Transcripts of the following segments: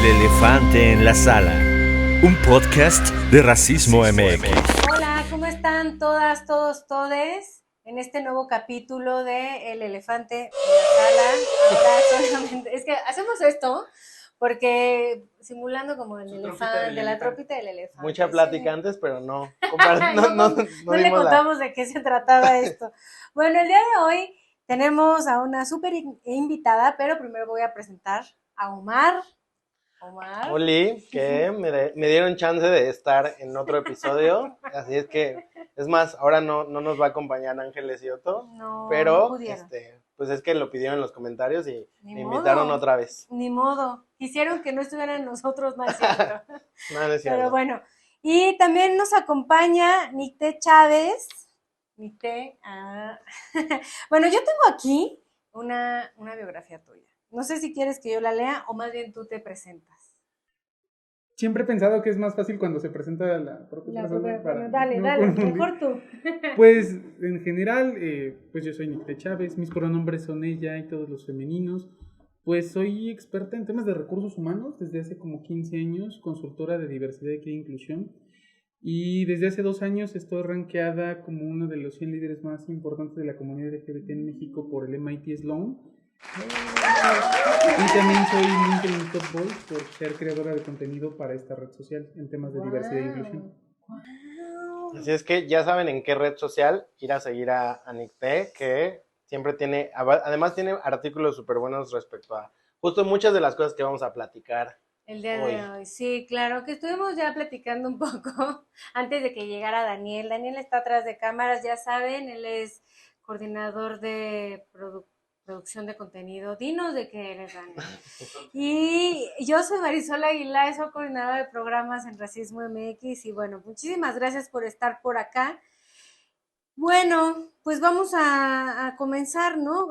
elefante en la sala, un podcast de Racismo MX. Hola, ¿cómo están todas, todos, todes? En este nuevo capítulo de El elefante en la sala. Ahora solamente, es que hacemos esto porque simulando como el elefante, la tropita del elefante. Mucha plática antes, pero no no le contamos de qué se trataba esto. Bueno, el día de hoy tenemos a una súper invitada, pero primero voy a presentar a Omar. Oli, que me dieron chance de estar en otro episodio, así es que, es más, ahora no nos va a acompañar Ángeles y Otto, No, pero no pudieron. pues es que lo pidieron en los comentarios y Ni me modo. invitaron otra vez. Ni modo, quisieron que no estuvieran nosotros, no es cierto. No es cierto. Pero bueno, y también nos acompaña Nicté Chávez. Nicté, bueno, yo tengo aquí una biografía tuya. No sé si quieres que yo la lea o más bien tú te presentas. Siempre he pensado que es más fácil cuando se presenta la propia persona. Bueno, dale, mejor tú. Pues, en general, pues yo soy Nicté Chávez, mis pronombres son ella y todos los femeninos. Pues soy experta en temas de recursos humanos desde hace como 15 años, consultora de diversidad, equidad e inclusión. Y desde hace 2 años estoy rankeada como uno de los 100 líderes más importantes de la comunidad LGBT en México por el MIT Sloan. Y también soy LinkedIn Top Voice por ser creadora de contenido para esta red social en temas de diversidad e inclusión. Así es que ya saben en qué red social ir a seguir a Nicté, que siempre tiene, además tiene artículos súper buenos respecto a justo muchas de las cosas que vamos a platicar el día de hoy. Sí, claro, que estuvimos ya platicando un poco antes de que llegara Daniel. Daniel está atrás de cámaras, ya saben, él es coordinador de producción de contenido. Dinos de qué eres, Daniel. Y yo soy Marisol Aguilar, soy coordinadora de programas en Racismo MX y bueno, muchísimas gracias por estar por acá. Bueno, pues vamos a comenzar, ¿no?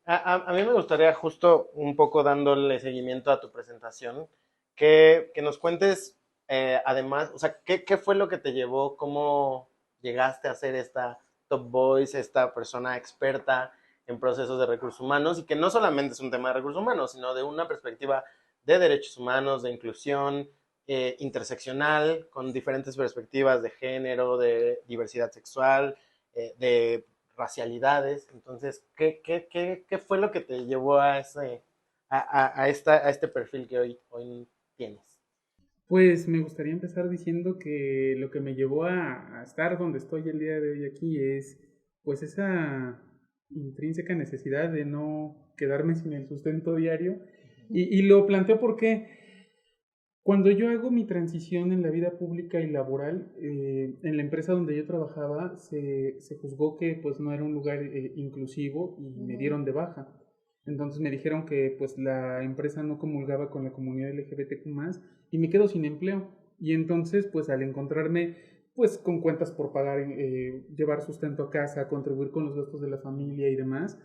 A mí me gustaría justo un poco dándole seguimiento a tu presentación, que nos cuentes además, o sea, ¿qué fue lo que te llevó, cómo llegaste a ser esta Top Voice, esta persona experta en procesos de recursos humanos y que no solamente es un tema de recursos humanos, sino de una perspectiva de derechos humanos, de inclusión interseccional, con diferentes perspectivas de género, de diversidad sexual, de racialidades. Entonces, ¿qué fue lo que te llevó a este perfil que hoy tienes? Pues me gustaría empezar diciendo que lo que me llevó a estar donde estoy el día de hoy aquí es pues esa intrínseca necesidad de no quedarme sin el sustento diario y lo planteo porque cuando yo hago mi transición en la vida pública y laboral, en la empresa donde yo trabajaba se juzgó que pues no era un lugar inclusivo y me dieron de baja. Entonces me dijeron que pues la empresa no comulgaba con la comunidad LGBTQ+, y me quedo sin empleo. Y entonces pues al encontrarme pues con cuentas por pagar, llevar sustento a casa, contribuir con los gastos de la familia y demás,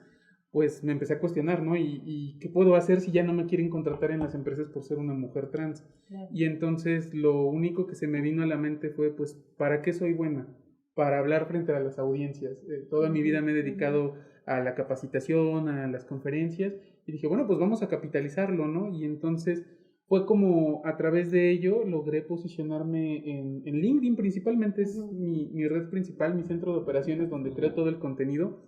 pues me empecé a cuestionar, ¿no? ¿Y qué puedo hacer si ya no me quieren contratar en las empresas por ser una mujer trans? Claro. Y entonces lo único que se me vino a la mente fue, pues, ¿para qué soy buena? Para hablar frente a las audiencias. Toda mi vida me he dedicado a la capacitación, a las conferencias, y dije, bueno, pues vamos a capitalizarlo, ¿no? Y entonces fue como a través de ello logré posicionarme en LinkedIn principalmente, es mi red principal, mi centro de operaciones donde creo todo el contenido,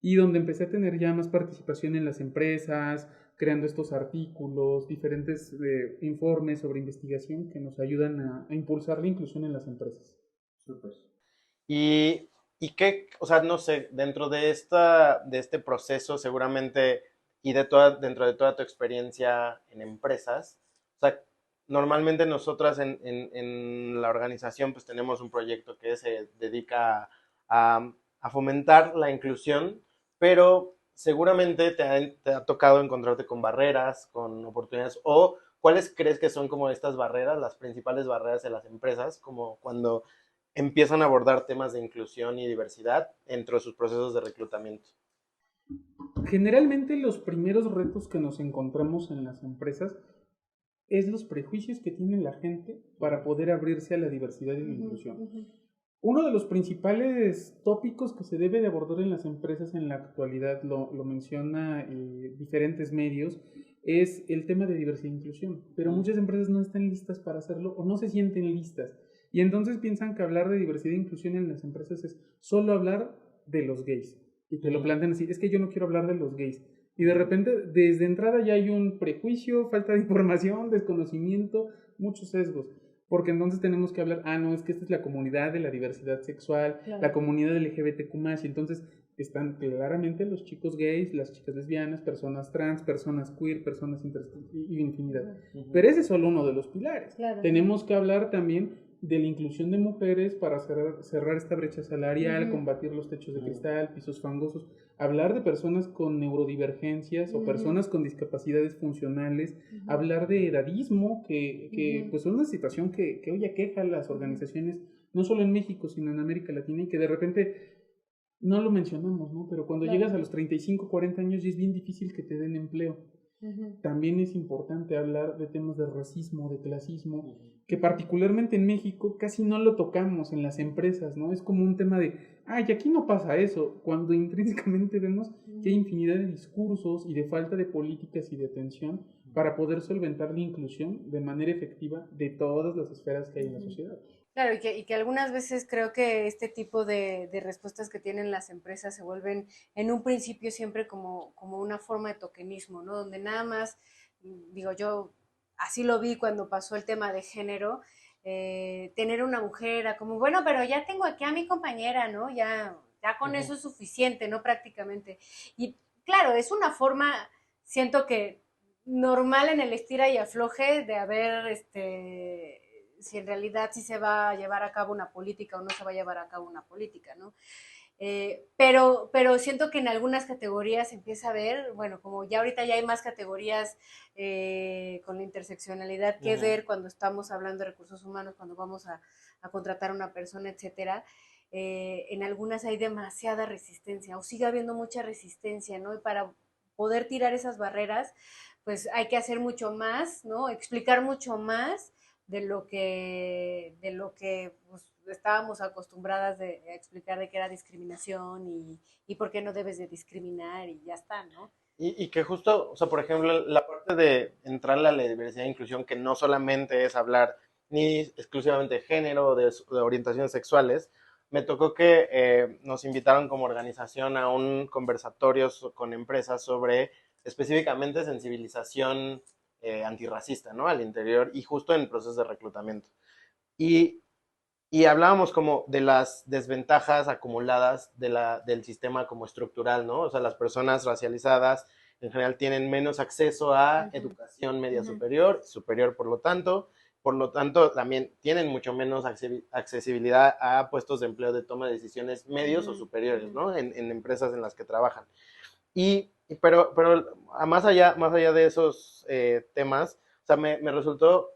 y donde empecé a tener ya más participación en las empresas, creando estos artículos, diferentes informes sobre investigación que nos ayudan a impulsar la inclusión en las empresas. Súper. Y qué, o sea, no sé, dentro de este proceso seguramente y dentro de toda tu experiencia en empresas, o sea, normalmente nosotras en la organización pues tenemos un proyecto que se dedica a fomentar la inclusión, pero seguramente te ha tocado encontrarte con barreras, con oportunidades, o ¿cuáles crees que son como estas barreras, las principales barreras de las empresas, como cuando empiezan a abordar temas de inclusión y diversidad dentro de sus procesos de reclutamiento? Generalmente los primeros retos que nos encontramos en las empresas es los prejuicios que tiene la gente para poder abrirse a la diversidad y la inclusión. Uno de los principales tópicos que se debe de abordar en las empresas en la actualidad, lo menciona diferentes medios, es el tema de diversidad e inclusión, pero muchas empresas no están listas para hacerlo o no se sienten listas. Y entonces piensan que hablar de diversidad e inclusión en las empresas es solo hablar de los gays. Y te lo plantean así, es que yo no quiero hablar de los gays. Y de repente, desde entrada ya hay un prejuicio, falta de información, desconocimiento, muchos sesgos. Porque entonces tenemos que hablar, no, es que esta es la comunidad de la diversidad sexual, Claro. la comunidad LGBTQ+, y entonces están claramente los chicos gays, las chicas lesbianas, personas trans, personas queer, personas y infinidad. Pero ese es solo uno de los pilares. Claro. Tenemos que hablar también de la inclusión de mujeres para cerrar esta brecha salarial, combatir los techos de cristal, pisos fangosos, hablar de personas con neurodivergencias o personas con discapacidades funcionales, hablar de edadismo, que pues es una situación que hoy aqueja a las organizaciones, no solo en México, sino en América Latina, y que de repente no lo mencionamos, ¿no? Pero cuando llegas a los 35, 40 años ya es bien difícil que te den empleo. También es importante hablar de temas de racismo, de clasismo, que particularmente en México casi no lo tocamos en las empresas, ¿no? Es como un tema de, y aquí no pasa eso, cuando intrínsecamente vemos que hay infinidad de discursos y de falta de políticas y de atención para poder solventar la inclusión de manera efectiva de todas las esferas que hay en la sociedad. Claro, y que algunas veces creo que este tipo de respuestas que tienen las empresas se vuelven en un principio siempre como una forma de tokenismo, ¿no? Donde nada más, digo, yo así lo vi cuando pasó el tema de género, tener una mujer era como, bueno, pero ya tengo aquí a mi compañera, ¿no? Ya con eso es suficiente, ¿no? Prácticamente. Y claro, es una forma, siento que normal en el estira y afloje de haber, si en realidad sí se va a llevar a cabo una política o no se va a llevar a cabo una política, ¿no? Pero siento que en algunas categorías empieza a ver, bueno, como ya ahorita ya hay más categorías con la interseccionalidad que ver cuando estamos hablando de recursos humanos, cuando vamos a contratar a una persona, etcétera, en algunas hay demasiada resistencia o sigue habiendo mucha resistencia, ¿no? Y para poder tirar esas barreras, pues hay que hacer mucho más, ¿no? Explicar mucho más de lo que pues, estábamos acostumbradas a explicar de que era discriminación y por qué no debes de discriminar y ya está, ¿no? Y que justo, o sea, por ejemplo, la parte de entrar a la diversidad e inclusión, que no solamente es hablar ni exclusivamente de género o de orientaciones sexuales, me tocó que nos invitaron como organización a un conversatorio con empresas sobre específicamente sensibilización antirracista, ¿no? Al interior y justo en procesos de reclutamiento. Y hablábamos como de las desventajas acumuladas del sistema como estructural, ¿no? O sea, las personas racializadas en general tienen menos acceso a educación media superior por lo tanto también tienen mucho menos accesibilidad a puestos de empleo de toma de decisiones medios o superiores, ¿no? En empresas en las que trabajan. Pero más allá de esos temas, o sea, me resultó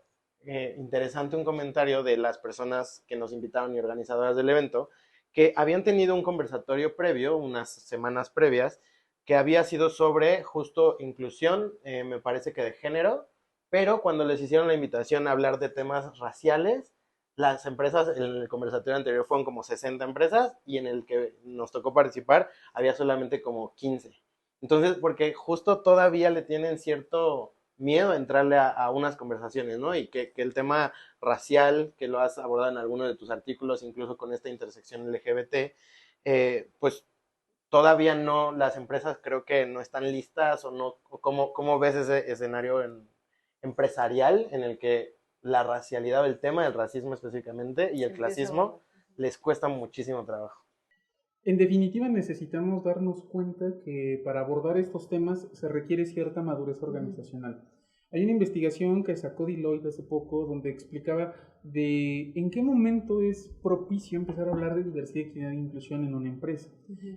interesante un comentario de las personas que nos invitaron y organizadoras del evento, que habían tenido un conversatorio previo, unas semanas previas, que había sido sobre justo inclusión, me parece que de género, pero cuando les hicieron la invitación a hablar de temas raciales, las empresas, en el conversatorio anterior fueron como 60 empresas y en el que nos tocó participar había solamente como 15. Entonces, porque justo todavía le tienen cierto miedo a entrarle a unas conversaciones, ¿no? Y que el tema racial, que lo has abordado en alguno de tus artículos, incluso con esta intersección LGBT, pues todavía no, las empresas creo que no están listas o no, ¿cómo ves ese escenario empresarial en el que la racialidad o el tema del racismo específicamente y el clasismo les cuesta muchísimo trabajo? En definitiva, necesitamos darnos cuenta que para abordar estos temas se requiere cierta madurez organizacional. Hay una investigación que sacó Deloitte hace poco donde explicaba de en qué momento es propicio empezar a hablar de diversidad, equidad e inclusión en una empresa.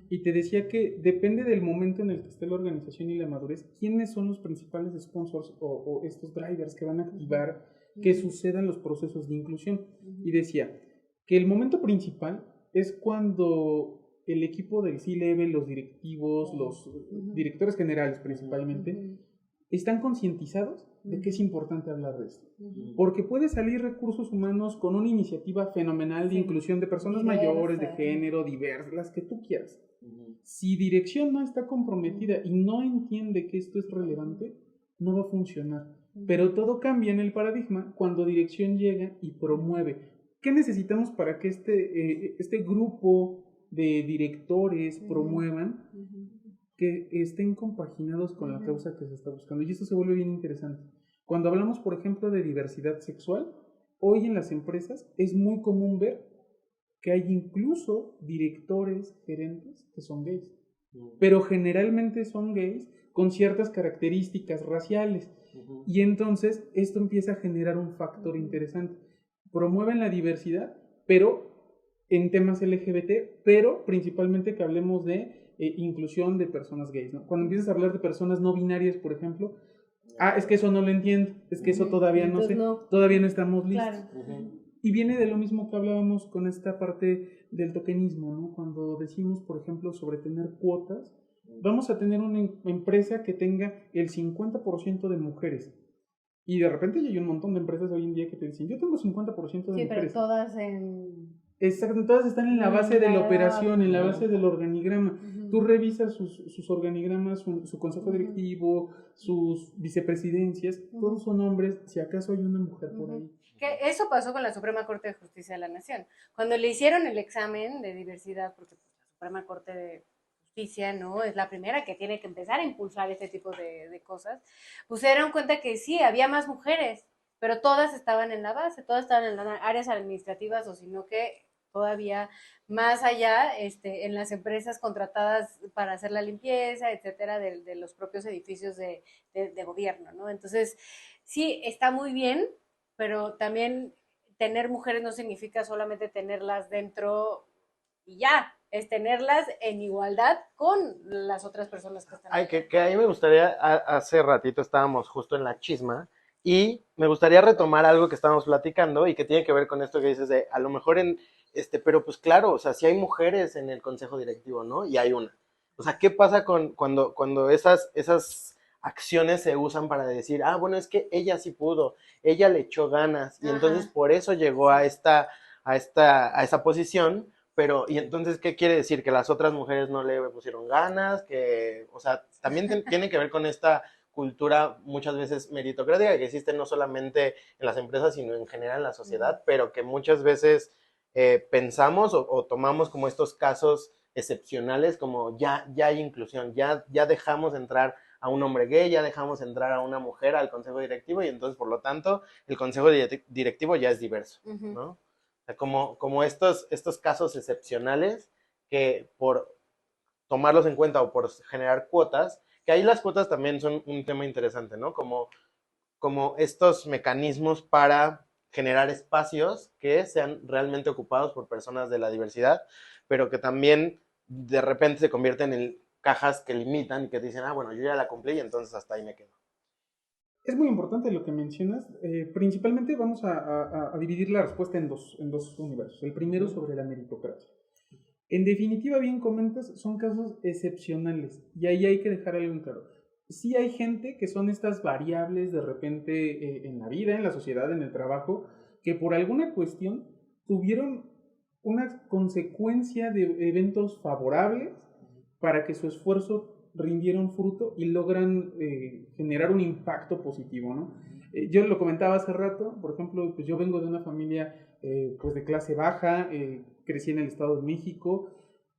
Y te decía que depende del momento en el que esté la organización y la madurez, quiénes son los principales sponsors o estos drivers que van a activar que sucedan los procesos de inclusión. Y decía que el momento principal es cuando el equipo del C-Level, los directivos, los directores generales principalmente, están concientizados de que es importante hablar de esto. Porque puede salir recursos humanos con una iniciativa fenomenal de inclusión de personas mayores, de género, diversas, las que tú quieras. Si dirección no está comprometida y no entiende que esto es relevante, no va a funcionar. Pero todo cambia en el paradigma cuando dirección llega y promueve. ¿Qué necesitamos para que este grupo de directores promuevan que estén compaginados con la causa que se está buscando? Y esto se vuelve bien interesante. Cuando hablamos, por ejemplo, de diversidad sexual, hoy en las empresas es muy común ver que hay incluso directores, gerentes que son gays. Pero generalmente son gays con ciertas características raciales. Y entonces esto empieza a generar un factor interesante. Promueven la diversidad, pero en temas LGBT, pero principalmente que hablemos de inclusión de personas gays, ¿no? Cuando empiezas a hablar de personas no binarias, por ejemplo, es que eso no lo entiendo, es que eso todavía no sé, todavía no estamos listos. Claro. Y viene de lo mismo que hablábamos con esta parte del tokenismo, ¿no? Cuando decimos, por ejemplo, sobre tener cuotas, vamos a tener una empresa que tenga el 50% de mujeres. Y de repente ya hay un montón de empresas hoy en día que te dicen, yo tengo 50% de mujeres. Sí, pero todas en... Exacto, todas están en la base de la operación, en la base del organigrama. Tú revisas sus organigramas, su consejo directivo, sus vicepresidencias, todos son hombres, si acaso hay una mujer por ahí. Que eso pasó con la Suprema Corte de Justicia de la Nación. Cuando le hicieron el examen de diversidad, porque la Suprema Corte de Justicia, ¿no?, es la primera que tiene que empezar a impulsar este tipo de cosas, pues se dieron cuenta que sí, había más mujeres, pero todas estaban en la base, todas estaban en las áreas administrativas, o sino que todavía más allá, en las empresas contratadas para hacer la limpieza, etcétera, de los propios edificios de gobierno, ¿no? Entonces, sí, está muy bien, pero también tener mujeres no significa solamente tenerlas dentro y ya, es tenerlas en igualdad con las otras personas que están. Que ahí me gustaría, hace ratito estábamos justo en la chisma, y me gustaría retomar algo que estábamos platicando y que tiene que ver con esto que dices de, a lo mejor pero pues claro, o sea, si hay mujeres en el consejo directivo, ¿no? Y hay una. O sea, ¿qué pasa cuando esas acciones se usan para decir, bueno, es que ella sí pudo, ella le echó ganas, y entonces por eso llegó a esa posición? Pero, ¿y entonces qué quiere decir? ¿Que las otras mujeres no le pusieron ganas? Que, o sea, también tiene que ver con esta cultura muchas veces meritocrática que existe no solamente en las empresas, sino en general en la sociedad, pero que muchas veces pensamos o tomamos como estos casos excepcionales, como ya hay inclusión, ya dejamos entrar a un hombre gay, ya dejamos entrar a una mujer al consejo directivo, y entonces, por lo tanto, el consejo directivo ya es diverso, ¿no? O sea, como estos casos excepcionales que por tomarlos en cuenta o por generar cuotas, que ahí las cuotas también son un tema interesante, ¿no? Como estos mecanismos para generar espacios que sean realmente ocupados por personas de la diversidad, pero que también de repente se convierten en cajas que limitan y que dicen, bueno, yo ya la cumplí y entonces hasta ahí me quedo. Es muy importante lo que mencionas. Principalmente vamos a dividir la respuesta en dos universos. El primero sobre la meritocracia. En definitiva, bien comentas, son casos excepcionales y ahí hay que dejar algo en claro. Sí hay gente que son estas variables de repente en la vida, en la sociedad, en el trabajo, que por alguna cuestión tuvieron una consecuencia de eventos favorables para que su esfuerzo rindiera un fruto y logran generar un impacto positivo, ¿no? Yo lo comentaba hace rato, por ejemplo, pues yo vengo de una familia pues de clase baja, crecí en el Estado de México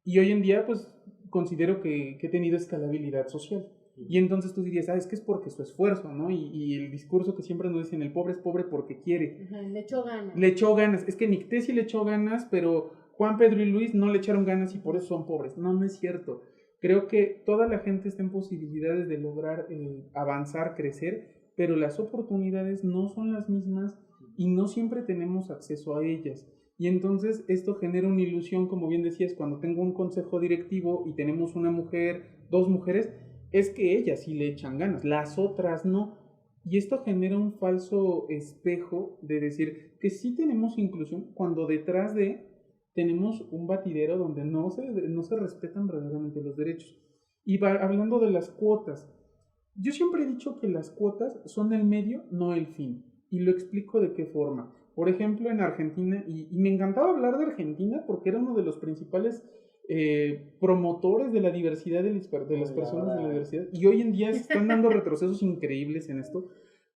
y hoy en día pues considero que he tenido escalabilidad social. Y entonces tú dirías, es que es porque su esfuerzo, ¿no? Y el discurso que siempre nos dicen, el pobre es pobre porque quiere. Le echó ganas. Le echó ganas. Es que Nicté sí le echó ganas, pero Juan, Pedro y Luis no le echaron ganas y por eso son pobres. No es cierto. Creo que toda la gente está en posibilidades de lograr avanzar, crecer, pero las oportunidades no son las mismas y no siempre tenemos acceso a ellas. Y entonces esto genera una ilusión, como bien decías, cuando tengo un consejo directivo y tenemos una mujer, dos mujeres, es que ellas sí le echan ganas, las otras no. Y esto genera un falso espejo de decir que sí tenemos inclusión cuando detrás de tenemos un batidero donde no se respetan verdaderamente los derechos. Y hablando de las cuotas, yo siempre he dicho que las cuotas son el medio, no el fin. Y lo explico de qué forma. Por ejemplo, en Argentina, y me encantaba hablar de Argentina porque era uno de los principales promotores de la diversidad de las personas de la diversidad, y hoy en día se están dando retrocesos increíbles en esto,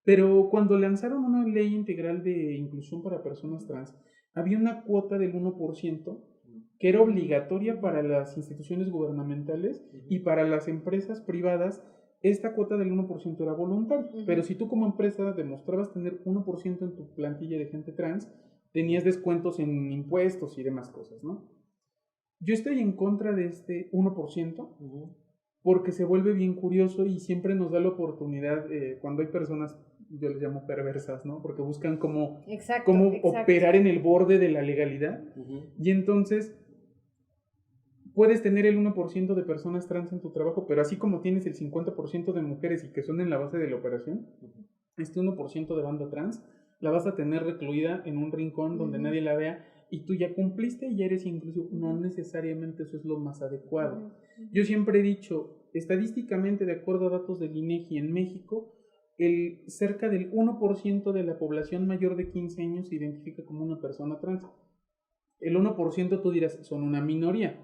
pero cuando lanzaron una ley integral de inclusión para personas trans, había una cuota del 1% que era obligatoria para las instituciones gubernamentales y para las empresas privadas. Esta cuota del 1% era voluntaria, pero si tú como empresa demostrabas tener 1% en tu plantilla de gente trans, tenías descuentos en impuestos y demás cosas, ¿no? Yo estoy en contra de este 1% porque se vuelve bien curioso y siempre nos da la oportunidad, cuando hay personas, yo les llamo perversas, ¿no? Porque buscan cómo operar en el borde de la legalidad. Y entonces puedes tener el 1% de personas trans en tu trabajo, pero así como tienes el 50% de mujeres y que son en la base de la operación, este 1% de banda trans la vas a tener recluida en un rincón donde nadie la vea, y tú ya cumpliste y ya eres inclusivo. No necesariamente eso es lo más adecuado. Yo siempre he dicho, estadísticamente, de acuerdo a datos del INEGI en México, cerca del 1% de la población mayor de 15 años se identifica como una persona trans. El 1% tú dirás, son una minoría.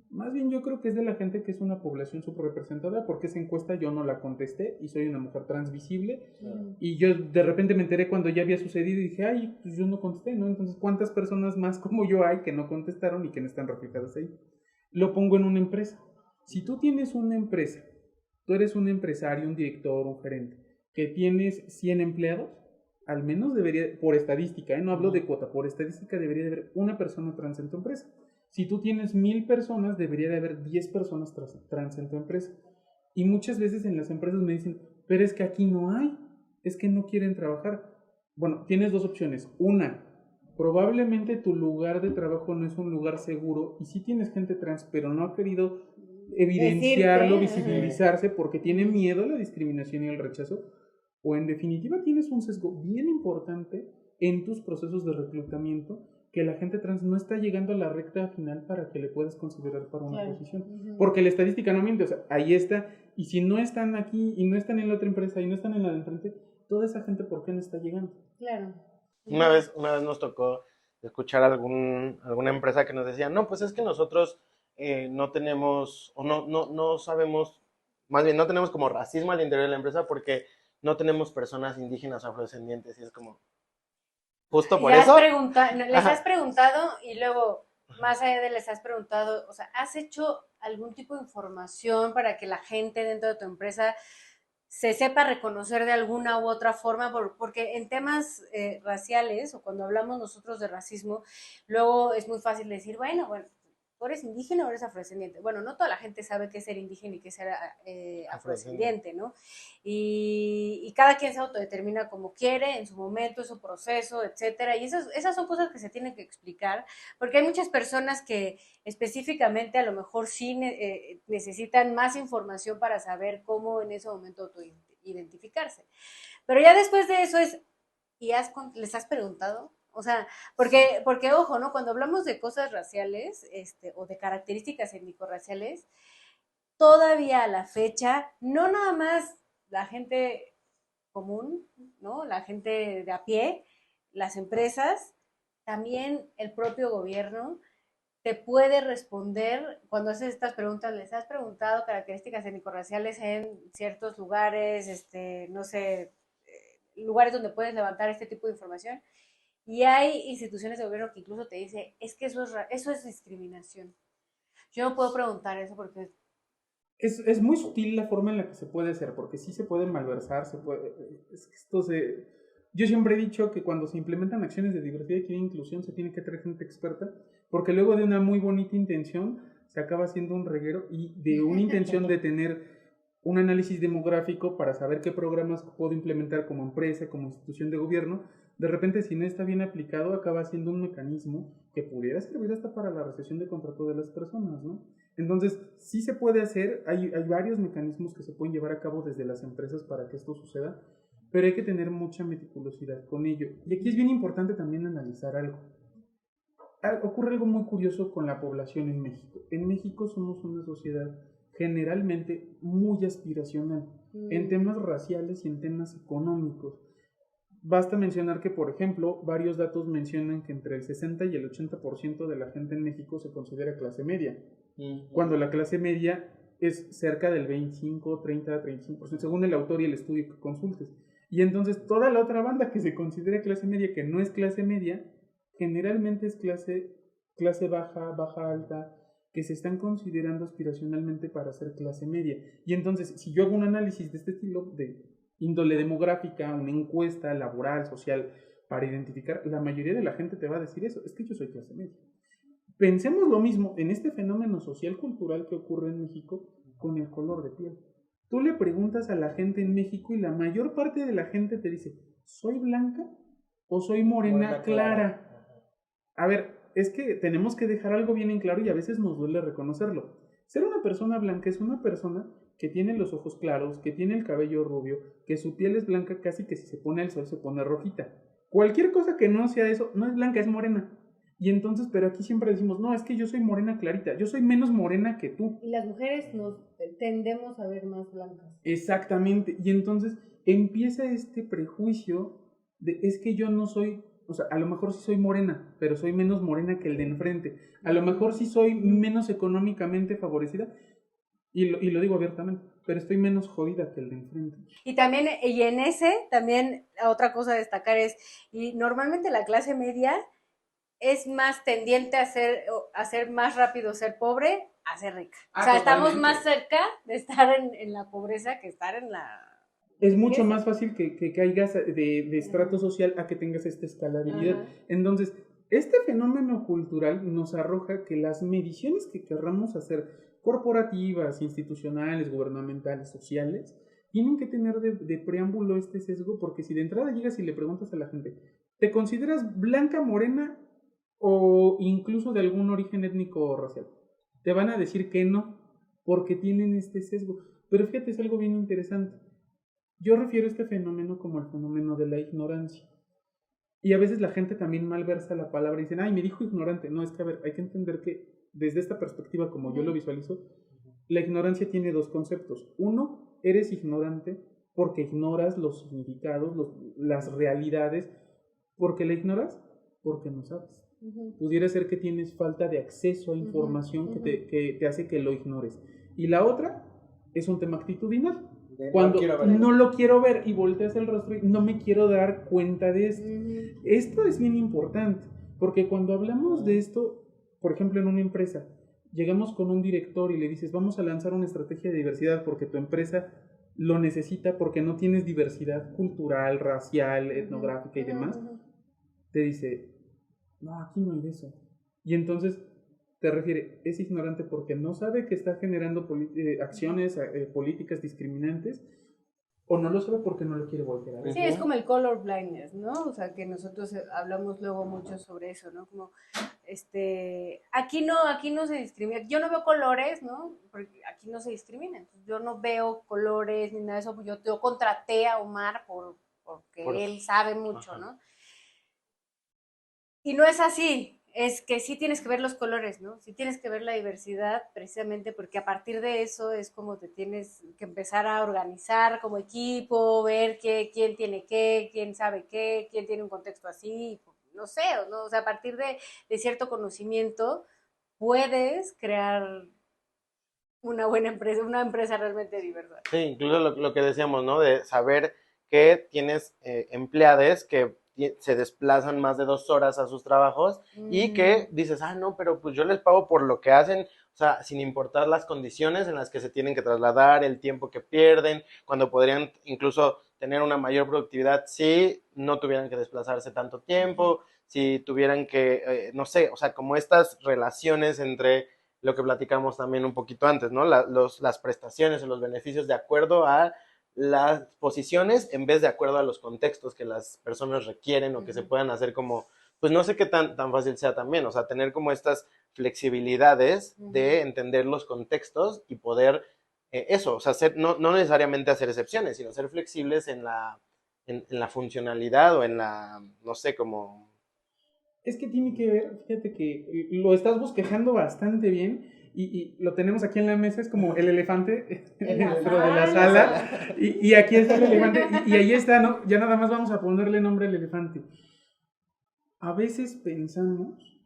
Más bien yo creo que es de la gente que es una población subrepresentada, porque esa encuesta yo no la contesté y soy una mujer trans visible. Y yo de repente me enteré cuando ya había sucedido y dije, ay, pues yo no contesté, ¿no? Entonces, ¿cuántas personas más como yo hay que no contestaron y que no están reflejadas ahí? Lo pongo en una empresa. Si tú tienes una empresa, tú eres un empresario, un director, un gerente, que tienes 100 empleados, al menos debería, por estadística, no hablo de cuota, por estadística debería de haber una persona trans en tu empresa. Si tú tienes 1000 personas, debería de haber 10 personas trans en tu empresa. Y muchas veces en las empresas me dicen, pero es que aquí no hay, es que no quieren trabajar. Bueno, tienes dos opciones. Una, probablemente tu lugar de trabajo no es un lugar seguro y sí tienes gente trans, pero no ha querido evidenciarlo, visibilizarse porque tiene miedo a la discriminación y al rechazo. O en definitiva tienes un sesgo bien importante en tus procesos de reclutamiento, que la gente trans no está llegando a la recta final para que le puedas considerar para una posición. Porque la estadística no miente, o sea, ahí está. Y si no están aquí, y no están en la otra empresa, y no están en la de enfrente, toda esa gente, ¿por qué no está llegando? Claro. Una vez nos tocó escuchar alguna empresa que nos decía, no, pues es que nosotros no tenemos, o no sabemos, más bien no tenemos como racismo al interior de la empresa porque no tenemos personas indígenas o afrodescendientes, y es como, justo por eso. Les has preguntado, y luego, más allá de les has preguntado, o sea, ¿has hecho algún tipo de información para que la gente dentro de tu empresa se sepa reconocer de alguna u otra forma? Porque en temas raciales, o cuando hablamos nosotros de racismo, luego es muy fácil decir, bueno, ¿tú eres indígena o eres afrodescendiente? Bueno, no toda la gente sabe qué es ser indígena y qué es ser afrodescendiente, ¿no? Y cada quien se autodetermina como quiere, en su momento, en su proceso, etcétera. Y esas son cosas que se tienen que explicar, porque hay muchas personas que específicamente a lo mejor sí necesitan más información para saber cómo en ese momento identificarse. Pero ya después de eso ¿les has preguntado? O sea, porque ojo, ¿no? Cuando hablamos de cosas raciales, o de características étnico-raciales, todavía a la fecha, no nada más la gente común, ¿no? La gente de a pie, las empresas, también el propio gobierno te puede responder cuando haces estas preguntas. ¿Les has preguntado características étnico-raciales en ciertos lugares, no sé, lugares donde puedes levantar este tipo de información? Y hay instituciones de gobierno que incluso te dicen, es que eso es discriminación. Yo no puedo preguntar eso porque... Es muy sutil la forma en la que se puede hacer, porque sí se puede malversar, yo siempre he dicho que cuando se implementan acciones de diversidad, equidad e inclusión, se tiene que traer gente experta, porque luego de una muy bonita intención se acaba haciendo un reguero, y de una intención de tener un análisis demográfico para saber qué programas puedo implementar como empresa, como institución de gobierno, de repente, si no está bien aplicado, acaba siendo un mecanismo que pudiera servir hasta para la recesión de contrato de las personas, ¿no? Entonces, sí se puede hacer, hay varios mecanismos que se pueden llevar a cabo desde las empresas para que esto suceda, pero hay que tener mucha meticulosidad con ello. Y aquí es bien importante también analizar algo. Ocurre algo muy curioso con la población en México. En México somos una sociedad generalmente muy aspiracional en temas raciales y en temas económicos. Basta mencionar que, por ejemplo, varios datos mencionan que entre el 60 y el 80% de la gente en México se considera clase media. cuando la clase media es cerca del 25, 30, 35%, según el autor y el estudio que consultes. Y entonces toda la otra banda que se considera clase media, que no es clase media, generalmente es clase baja, baja alta, que se están considerando aspiracionalmente para ser clase media. Y entonces, si yo hago un análisis de este estilo, de índole demográfica, una encuesta laboral, social, para identificar, la mayoría de la gente te va a decir eso, es que yo soy clase media. Pensemos lo mismo en este fenómeno social cultural que ocurre en México con el color de piel. Tú le preguntas a la gente en México y la mayor parte de la gente te dice, ¿soy blanca o soy morena clara? A ver, es que tenemos que dejar algo bien en claro y a veces nos duele reconocerlo. Ser una persona blanca es una persona que tiene los ojos claros, que tiene el cabello rubio, que su piel es blanca casi que si se pone al sol se pone rojita. Cualquier cosa que no sea eso, no es blanca, es morena. Y entonces, pero aquí siempre decimos, no, es que yo soy morena clarita, yo soy menos morena que tú. Y las mujeres nos tendemos a ver más blancas. Exactamente, y entonces empieza este prejuicio de, es que yo no soy, o sea, a lo mejor sí soy morena, pero soy menos morena que el de enfrente. A lo mejor sí soy menos económicamente favorecida, y lo digo abiertamente, pero estoy menos jodida que el de enfrente. Y también, y en ese, también otra cosa a destacar es, y normalmente la clase media es más tendiente a ser más rápido ser pobre a ser rica. O sea, estamos más cerca de estar en la pobreza que estar en la... Es mucho más fácil que caigas de estrato social a que tengas esta escalabilidad. Entonces, este fenómeno cultural nos arroja que las mediciones que querramos hacer, corporativas, institucionales, gubernamentales, sociales, tienen que tener de preámbulo este sesgo, porque si de entrada llegas y le preguntas a la gente, ¿te consideras blanca, morena o incluso de algún origen étnico o racial? Te van a decir que no, porque tienen este sesgo. Pero fíjate, es algo bien interesante. Yo refiero a este fenómeno como el fenómeno de la ignorancia. Y a veces la gente también malversa la palabra y dicen, ay, me dijo ignorante. No, es que a ver, hay que entender que desde esta perspectiva, como yo lo visualizo, la ignorancia tiene dos conceptos. Uno, eres ignorante porque ignoras los significados, las realidades. ¿Por qué la ignoras? Porque no sabes. Pudiera ser que tienes falta de acceso a información que te hace que lo ignores. Y la otra es un tema actitudinal. Cuando no lo quiero ver y volteas el rostro y no me quiero dar cuenta de esto. Esto es bien importante, porque cuando hablamos de esto, por ejemplo en una empresa, llegamos con un director y le dices, vamos a lanzar una estrategia de diversidad porque tu empresa lo necesita, porque no tienes diversidad cultural, racial, etnográfica y demás, te dice, no, aquí no hay de eso. Y entonces te refiere, es ignorante porque no sabe que está generando acciones políticas discriminantes, o no lo sabe porque no lo quiere voltear a ver. Sí, es como el color blindness, ¿no? O sea, que nosotros hablamos luego mucho sobre eso, ¿no? Como, aquí no se discrimina, yo no veo colores, ¿no? Porque aquí no se discrimina, entonces yo no veo colores ni nada de eso, yo contraté a Omar porque él sabe mucho, ¿no? Y no es así. Es que sí tienes que ver los colores, ¿no? Sí tienes que ver la diversidad, precisamente porque a partir de eso es como te tienes que empezar a organizar como equipo, ver quién tiene qué, quién sabe qué, quién tiene un contexto así, no sé, ¿no? O sea, a partir de cierto conocimiento puedes crear una buena empresa, una empresa realmente diversa. Sí, incluso lo que decíamos, ¿no? De saber que tienes empleados que se desplazan más de 2 horas a sus trabajos y que dices, no, pero pues yo les pago por lo que hacen, o sea, sin importar las condiciones en las que se tienen que trasladar, el tiempo que pierden, cuando podrían incluso tener una mayor productividad si no tuvieran que desplazarse tanto tiempo, si tuvieran que, no sé, o sea, como estas relaciones entre lo que platicamos también un poquito antes, ¿no? Las prestaciones o los beneficios de acuerdo a las posiciones en vez de acuerdo a los contextos que las personas requieren o que se puedan hacer como, pues no sé qué tan fácil sea también, o sea, tener como estas flexibilidades de entender los contextos y poder eso, o sea, no necesariamente hacer excepciones, sino ser flexibles en la funcionalidad o en la, no sé, como... Es que tiene que ver, fíjate que lo estás bosquejando bastante bien. Y lo tenemos aquí en la mesa, es como el elefante dentro de la sala, y aquí está el elefante, y ahí está, ¿no? Ya nada más vamos a ponerle nombre al elefante. A veces pensamos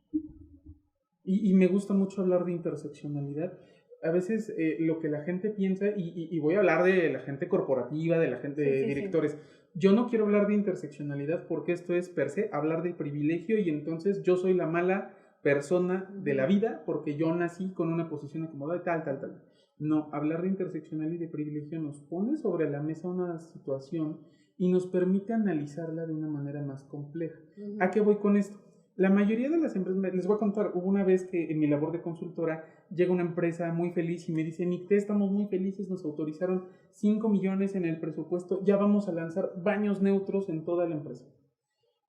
Y me gusta mucho hablar de interseccionalidad. A veces lo que la gente piensa, y voy a hablar de la gente corporativa, de la gente de directores. Yo no quiero hablar de interseccionalidad porque esto es per se hablar de privilegio y entonces yo soy la mala persona de la vida porque yo nací con una posición acomodada y tal. No, hablar de interseccionalidad y de privilegio nos pone sobre la mesa una situación y nos permite analizarla de una manera más compleja. ¿A qué voy con esto? La mayoría de las empresas, les voy a contar, hubo una vez que en mi labor de consultora llega una empresa muy feliz y me dice, Nicté, estamos muy felices, nos autorizaron 5 millones en el presupuesto, ya vamos a lanzar baños neutros en toda la empresa.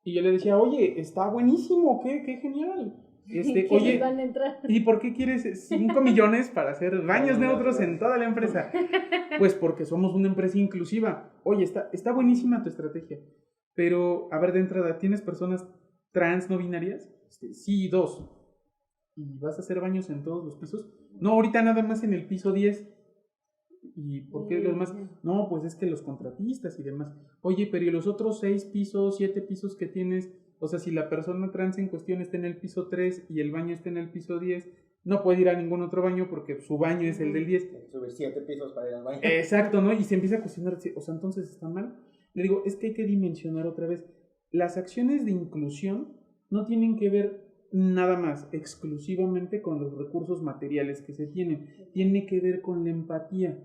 Y yo le decía, oye, está buenísimo, qué genial. Oye, van a entrar? ¿Y por qué quieres 5 millones para hacer baños neutros en toda la empresa? Pues porque somos una empresa inclusiva. Oye, está buenísima tu estrategia. Pero, a ver, de entrada, ¿tienes personas trans no binarias? Sí, 2. ¿Y vas a hacer baños en todos los pisos? No, ahorita nada más en el piso 10. ¿Y por qué los demás? No, pues es que los contratistas y demás. Oye, pero ¿y los otros 6 pisos, 7 pisos que tienes? O sea, si la persona trans en cuestión está en el piso 3 y el baño está en el piso 10, no puede ir a ningún otro baño porque su baño es el del 10. Subir 7 pisos para ir al baño. Exacto, ¿no? Y se empieza a cuestionar, o sea, entonces está mal. Le digo, es que hay que dimensionar otra vez. Las acciones de inclusión no tienen que ver nada más exclusivamente con los recursos materiales que se tienen. Tiene que ver con la empatía.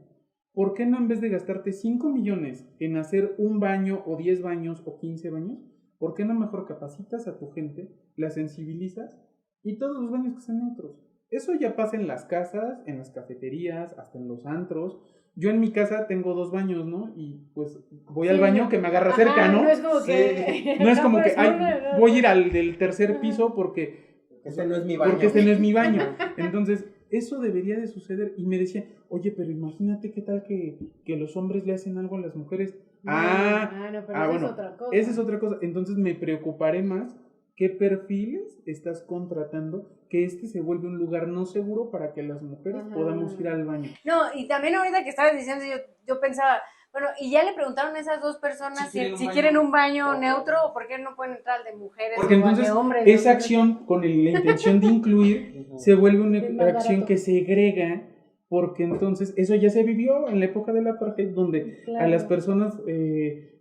¿Por qué no, en vez de gastarte 5 millones en hacer un baño o 10 baños o 15 baños, por qué no mejor capacitas a tu gente, la sensibilizas y todos los baños que sean neutros? Eso ya pasa en las casas, en las cafeterías, hasta en los antros. Yo en mi casa tengo 2 baños, ¿no? Y pues voy al baño que me agarra cerca, ¿no? No es como que... No es como que no. voy a ir al del tercer piso porque Este no es mi baño. Porque este no es mi baño. Entonces, eso debería de suceder. Y me decía, oye, pero imagínate qué tal que los hombres le hacen algo a las mujeres. No, pero esa bueno, es otra cosa. Esa es otra cosa. Entonces me preocuparé más qué perfiles estás contratando, que se vuelve un lugar no seguro para que las mujeres podamos ir al baño. No, y también ahorita que estabas diciendo, yo pensaba, bueno, y ya le preguntaron a esas 2 personas si quieren un baño neutro o por qué no pueden entrar al de mujeres porque o entonces al de hombres. esa acción con la intención de incluir se vuelve una acción barato. que segrega, porque entonces eso ya se vivió en la época del apartheid, donde a las personas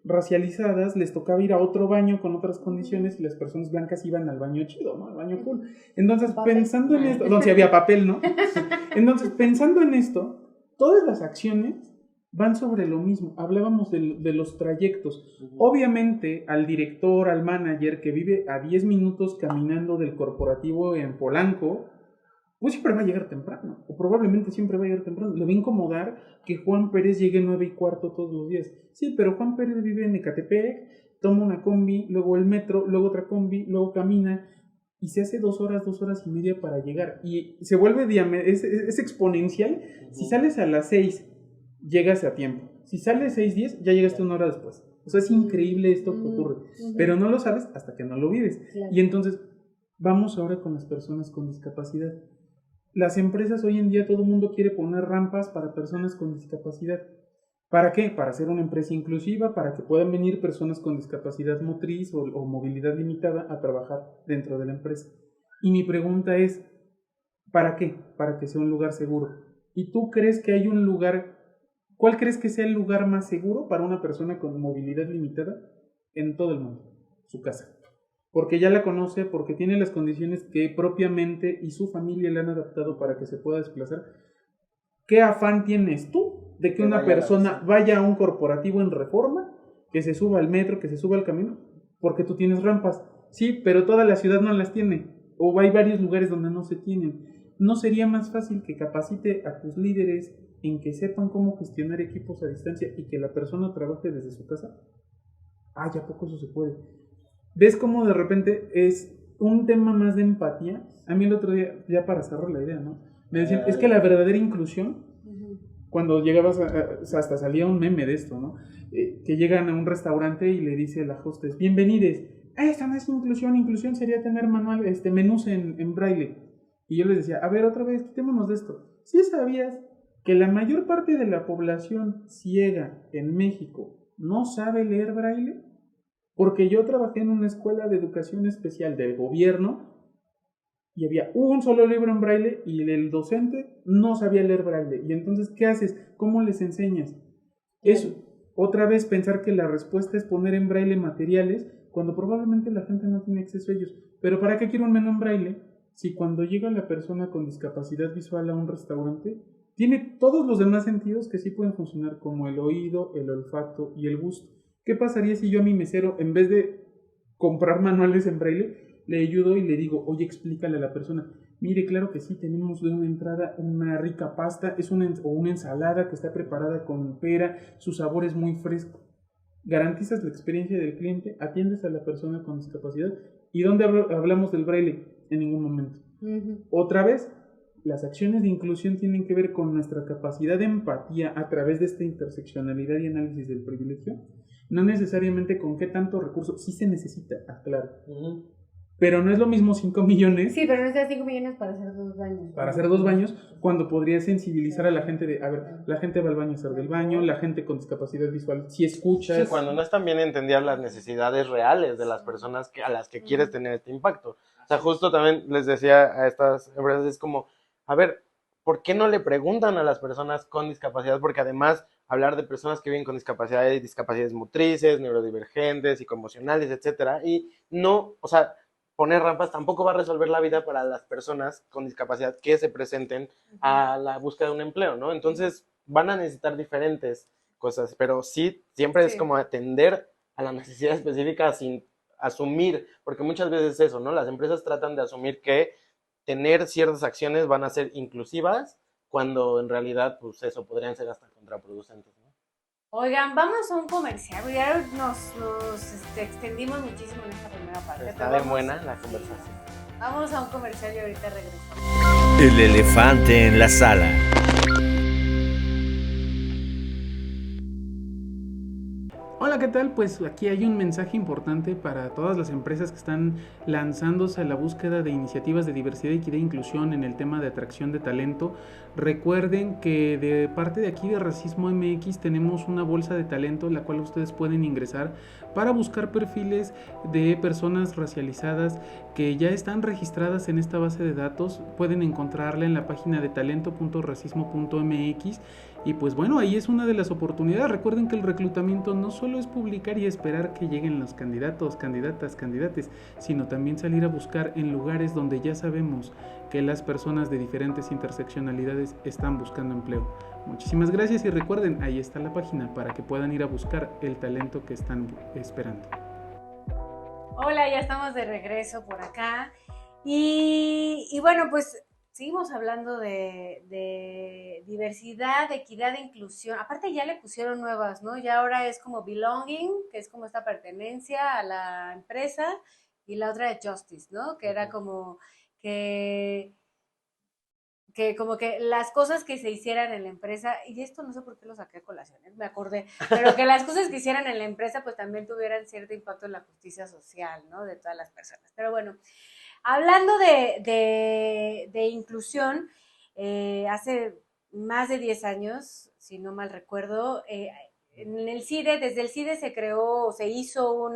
racializadas les tocaba ir a otro baño con otras condiciones y las personas blancas iban al baño chido, ¿no? Al baño cool. Entonces, pensando en esto, donde había papel, ¿no? Entonces, pensando en esto, todas las acciones van sobre lo mismo. Hablábamos de los trayectos. Obviamente, al director, al manager que vive a 10 minutos caminando del corporativo en Polanco, pues siempre va a llegar temprano, o probablemente siempre va a llegar temprano. Le va a incomodar que Juan Pérez llegue 9:15 todos los días. Sí, pero Juan Pérez vive en Ecatepec, toma una combi, luego el metro, luego otra combi, luego camina, y se hace 2 horas, 2 horas y media para llegar. Y se vuelve es exponencial. Si sales a las 6, llegas a tiempo. Si sales 6:10, ya llegaste 1 hora después. O sea, es increíble esto que ocurre. Pero no lo sabes hasta que no lo vives. Claro. Y entonces, vamos ahora con las personas con discapacidad. Las empresas hoy en día, todo el mundo quiere poner rampas para personas con discapacidad. ¿Para qué? Para hacer una empresa inclusiva, para que puedan venir personas con discapacidad motriz o movilidad limitada a trabajar dentro de la empresa. Y mi pregunta es, ¿para qué? Para que sea un lugar seguro. ¿Y tú crees que hay un lugar, cuál crees que sea el lugar más seguro para una persona con movilidad limitada en todo el mundo? Su casa. Porque ya la conoce, porque tiene las condiciones que propiamente y su familia le han adaptado para que se pueda desplazar. ¿Qué afán tienes tú de que una persona vaya a un corporativo en Reforma, que se suba al metro, que se suba al camino? Porque tú tienes rampas. Sí, pero toda la ciudad no las tiene. O hay varios lugares donde no se tienen. ¿No sería más fácil que capacite a tus líderes en que sepan cómo gestionar equipos a distancia y que la persona trabaje desde su casa? ¿A poco eso se puede? ¿Ves cómo de repente es un tema más de empatía? A mí el otro día, ya para cerrar la idea, ¿no? Me decían, es que la verdadera inclusión, cuando llegabas, hasta salía un meme de esto, ¿no? Que llegan a un restaurante y le dice la hostess, bienvenides. Esta no es inclusión sería tener menús en braille. Y yo les decía, a ver, otra vez, quitémonos de esto. ¿Sí sabías que la mayor parte de la población ciega en México no sabe leer braille? Porque yo trabajé en una escuela de educación especial del gobierno y había un solo libro en braille y el docente no sabía leer braille. Y entonces, ¿qué haces? ¿Cómo les enseñas? Eso, otra vez pensar que la respuesta es poner en braille materiales cuando probablemente la gente no tiene acceso a ellos. Pero ¿para qué quiero un menú en braille si cuando llega la persona con discapacidad visual a un restaurante tiene todos los demás sentidos que sí pueden funcionar, como el oído, el olfato y el gusto? ¿Qué pasaría si yo a mi mesero, en vez de comprar manuales en braille, le ayudo y le digo, oye, explícale a la persona, mire, claro que sí, tenemos de una entrada una rica pasta, o una ensalada que está preparada con pera, su sabor es muy fresco. Garantizas la experiencia del cliente, atiendes a la persona con discapacidad. ¿Y dónde hablamos del braille? En ningún momento. Otra vez, las acciones de inclusión tienen que ver con nuestra capacidad de empatía a través de esta interseccionalidad y análisis del privilegio, no necesariamente con qué tanto recurso. Sí se necesita, claro. Pero no es lo mismo 5 millones. Sí, pero no es 5 millones para hacer 2 baños. Para hacer 2 baños, cuando podría sensibilizar a la gente de, a ver, la gente va al baño a hacer del baño, la gente con discapacidad visual, si escuchas. Sí, cuando no están bien entendidas las necesidades reales de las personas a las que quieres tener este impacto. O sea, justo también les decía a estas empresas, es como, a ver, ¿por qué no le preguntan a las personas con discapacidad? Porque además, hablar de personas que viven con discapacidades, discapacidades motrices, neurodivergentes, psicoemocionales, etcétera, y no, o sea, poner rampas tampoco va a resolver la vida para las personas con discapacidad que se presenten a la búsqueda de un empleo, ¿no? Entonces van a necesitar diferentes cosas, pero sí, siempre es como atender a la necesidad específica sin asumir, porque muchas veces es eso, ¿no? Las empresas tratan de asumir que tener ciertas acciones van a ser inclusivas, cuando en realidad, pues eso, podrían ser hasta contraproducentes, ¿no? Oigan, vamos a un comercial. Ya nos extendimos muchísimo en esta primera parte. Está bien buena la conversación. Vamos a un comercial y ahorita regresamos. El elefante en la sala. Hola, ¿qué tal? Pues aquí hay un mensaje importante para todas las empresas que están lanzándose a la búsqueda de iniciativas de diversidad, equidad e inclusión en el tema de atracción de talento. Recuerden que de parte de aquí de Racismo MX tenemos una bolsa de talento en la cual ustedes pueden ingresar para buscar perfiles de personas racializadas que ya están registradas en esta base de datos. Pueden encontrarla en la página de talento.racismo.mx. Y pues bueno, ahí es una de las oportunidades. Recuerden que el reclutamiento no solo es publicar y esperar que lleguen los candidatos, candidatas, candidates, sino también salir a buscar en lugares donde ya sabemos que las personas de diferentes interseccionalidades están buscando empleo. Muchísimas gracias y recuerden, ahí está la página para que puedan ir a buscar el talento que están esperando. Hola, ya estamos de regreso por acá. Y bueno, pues seguimos hablando de diversidad, equidad e inclusión. Aparte ya le pusieron nuevas, ¿no? Ya ahora es como belonging, que es como esta pertenencia a la empresa, y la otra es justice, ¿no? Que era como que como que las cosas que se hicieran en la empresa, y esto no sé por qué lo saqué a colación, me acordé, pero que las cosas que hicieran en la empresa pues también tuvieran cierto impacto en la justicia social, ¿no? De todas las personas. Pero bueno, hablando de inclusión, hace más de 10 años, si no mal recuerdo, en el CIDE, desde el CIDE se creó, se hizo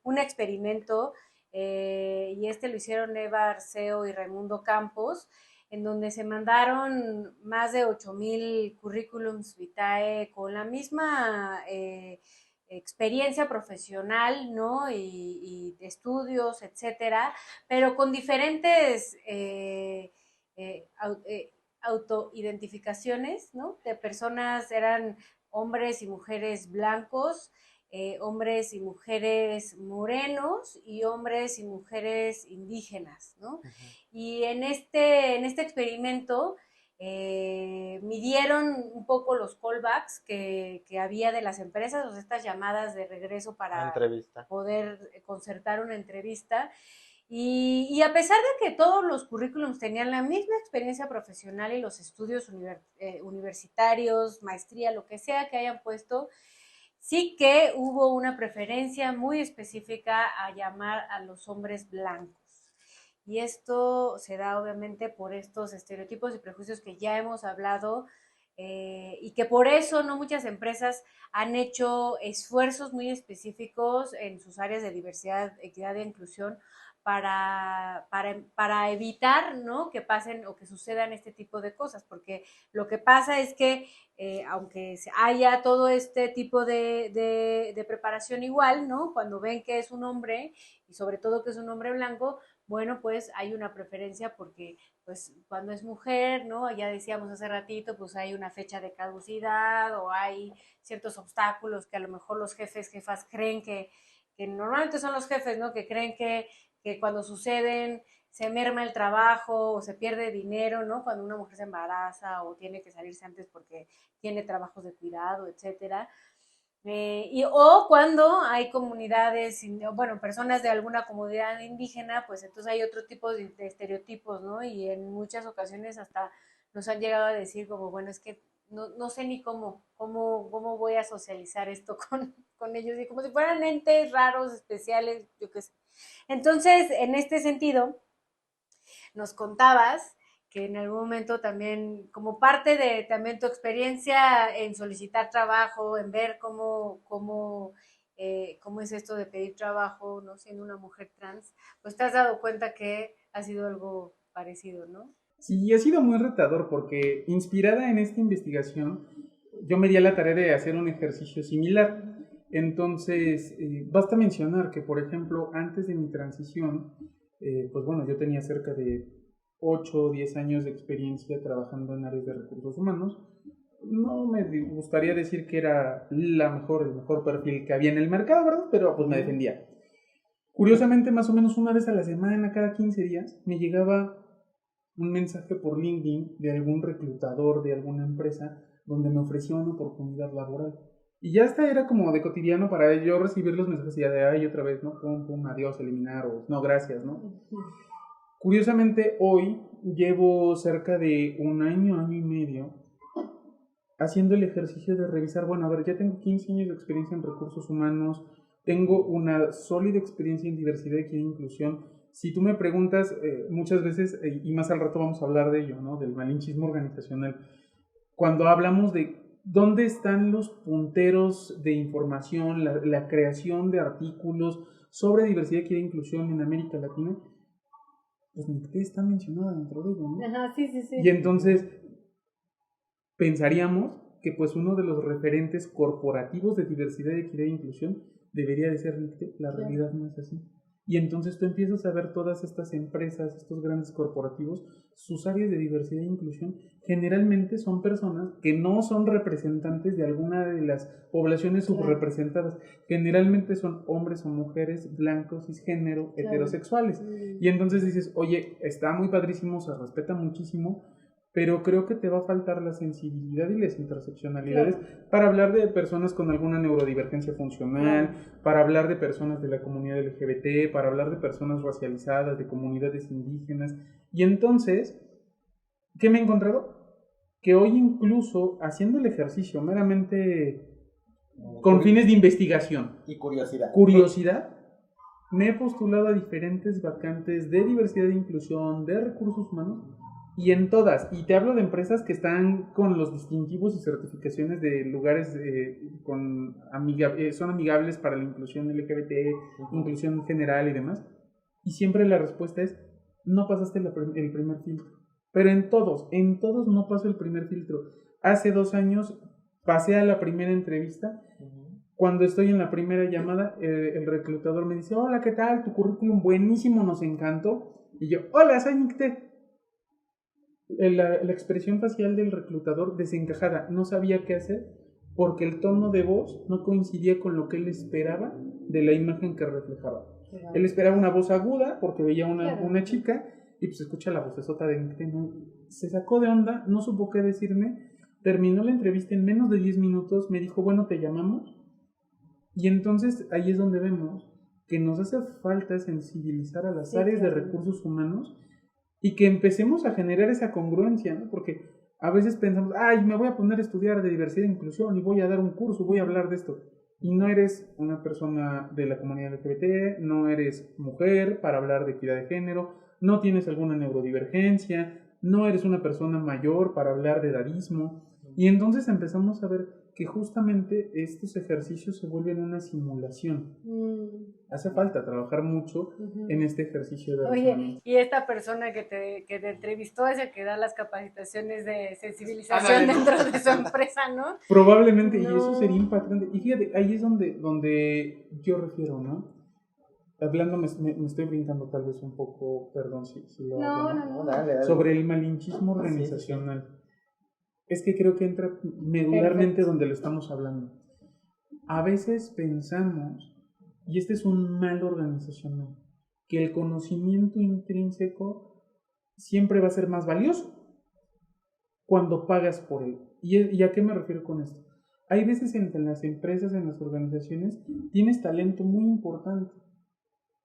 un experimento, y lo hicieron Eva Arceo y Raimundo Campos, en donde se mandaron más de 8,000 currículums vitae con la misma experiencia profesional, ¿no? Y estudios, etcétera, pero con diferentes autoidentificaciones, ¿no? De personas, eran hombres y mujeres blancos, hombres y mujeres morenos y hombres y mujeres indígenas, ¿no? Y en este experimento midieron un poco los callbacks que había de las empresas, o sea, estas llamadas de regreso para poder concertar una entrevista. Y a pesar de que todos los currículums tenían la misma experiencia profesional y los estudios universitarios, maestría, lo que sea que hayan puesto, sí que hubo una preferencia muy específica a llamar a los hombres blancos. Y esto se da obviamente por estos estereotipos y prejuicios que ya hemos hablado y que por eso no muchas empresas han hecho esfuerzos muy específicos en sus áreas de diversidad, equidad e inclusión para evitar, ¿no?, que pasen o que sucedan este tipo de cosas, porque lo que pasa es que aunque haya todo este tipo de preparación igual, ¿no?, cuando ven que es un hombre y sobre todo que es un hombre blanco, bueno, pues hay una preferencia porque pues cuando es mujer, ¿no? Ya decíamos hace ratito, pues hay una fecha de caducidad o hay ciertos obstáculos que a lo mejor los jefas creen que normalmente son los jefes, ¿no?, que creen que cuando suceden se merma el trabajo o se pierde dinero, ¿no?, cuando una mujer se embaraza o tiene que salirse antes porque tiene trabajos de cuidado, etcétera. O cuando hay comunidades, bueno, personas de alguna comunidad indígena, pues entonces hay otro tipo de estereotipos, ¿no? Y en muchas ocasiones hasta nos han llegado a decir como, bueno, es que no sé ni cómo voy a socializar esto con ellos, y como si fueran entes raros, especiales, yo qué sé. Entonces, en este sentido, nos contabas que en algún momento también, como parte de también tu experiencia en solicitar trabajo, en ver cómo es esto de pedir trabajo, no siendo una mujer trans, pues te has dado cuenta que ha sido algo parecido, ¿no? Sí, ha sido muy retador porque inspirada en esta investigación, yo me di a la tarea de hacer un ejercicio similar. Entonces, basta mencionar que, por ejemplo, antes de mi transición, pues bueno, yo tenía cerca de 8 o 10 años de experiencia trabajando en áreas de recursos humanos. No me gustaría decir que era el mejor perfil que había en el mercado, ¿verdad? Pero pues me defendía. Curiosamente, más o menos una vez a la semana, cada 15 días, me llegaba un mensaje por LinkedIn de algún reclutador de alguna empresa donde me ofrecía una oportunidad laboral. Y ya hasta era como de cotidiano para yo recibir los mensajes y ya de, ay, otra vez, ¿no? Pum, adiós, eliminar, o no, gracias, ¿no? Curiosamente, hoy llevo cerca de un año y medio haciendo el ejercicio de revisar, bueno, a ver, ya tengo 15 años de experiencia en recursos humanos, tengo una sólida experiencia en diversidad, equidad e inclusión. Si tú me preguntas, muchas veces, y más al rato vamos a hablar de ello, ¿no?, del malinchismo organizacional, cuando hablamos de dónde están los punteros de información, la creación de artículos sobre diversidad, equidad e inclusión en América Latina, pues NICTE está mencionada dentro de ello, ¿no? Ajá, sí. Y entonces pensaríamos que pues uno de los referentes corporativos de diversidad, equidad e inclusión debería de ser NICTE. La realidad no es así. Y entonces tú empiezas a ver todas estas empresas, estos grandes corporativos, sus áreas de diversidad e inclusión generalmente son personas que no son representantes de alguna de las poblaciones subrepresentadas. Generalmente son hombres o mujeres blancos, cisgénero, heterosexuales. Y entonces dices, oye, está muy padrísimo, se respeta muchísimo, pero creo que te va a faltar la sensibilidad y las interseccionalidades para hablar de personas con alguna neurodivergencia funcional, para hablar de personas de la comunidad LGBT, para hablar de personas racializadas, de comunidades indígenas. Y entonces, ¿qué me he encontrado? Que hoy incluso haciendo el ejercicio meramente con fines de investigación y curiosidad, me he postulado a diferentes vacantes de diversidad e inclusión, de recursos humanos, y en todas, y te hablo de empresas que están con los distintivos y certificaciones de lugares son amigables para la inclusión LGBT, inclusión general y demás, y siempre la respuesta es, no pasaste el primer filtro. Pero en todos no paso el primer filtro. Hace 2 años pasé a la primera entrevista. Cuando estoy en la primera llamada, el reclutador me dice, hola, ¿qué tal? Tu currículum buenísimo, nos encantó. Y yo, hola, soy NICTE. La expresión facial del reclutador desencajada, no sabía qué hacer porque el tono de voz no coincidía con lo que él esperaba de la imagen que reflejaba. Él esperaba una voz aguda porque veía una chica y pues escucha la vocesota de NICTE, ¿no? Se sacó de onda, no supo qué decirme, terminó la entrevista en menos de 10 minutos, me dijo, bueno, te llamamos. Y entonces ahí es donde vemos que nos hace falta sensibilizar a las áreas de recursos humanos y que empecemos a generar esa congruencia, ¿no? Porque a veces pensamos, ay, me voy a poner a estudiar de diversidad e inclusión y voy a dar un curso, voy a hablar de esto. Y no eres una persona de la comunidad LGBT, no eres mujer para hablar de equidad de género, no tienes alguna neurodivergencia, no eres una persona mayor para hablar de edadismo. Y entonces empezamos a ver que justamente estos ejercicios se vuelven una simulación. Hace falta trabajar mucho en este ejercicio de Oye, razonamiento. y esta persona que te entrevistó es el que da las capacitaciones de sensibilización dentro de su empresa, ¿no? Probablemente, y eso No. sería impactante. Y fíjate, ahí es donde yo refiero, ¿no? Hablando, me estoy brincando tal vez un poco, perdón si lo hago, No. Dale. sobre el malinchismo organizacional. Es que creo que entra medularmente Perfecto. donde lo estamos hablando. A veces pensamos, y este es un mal organizacional, que el conocimiento intrínseco siempre va a ser más valioso cuando pagas por él. ¿Y a qué me refiero con esto? Hay veces en las empresas, en las organizaciones, tienes talento muy importante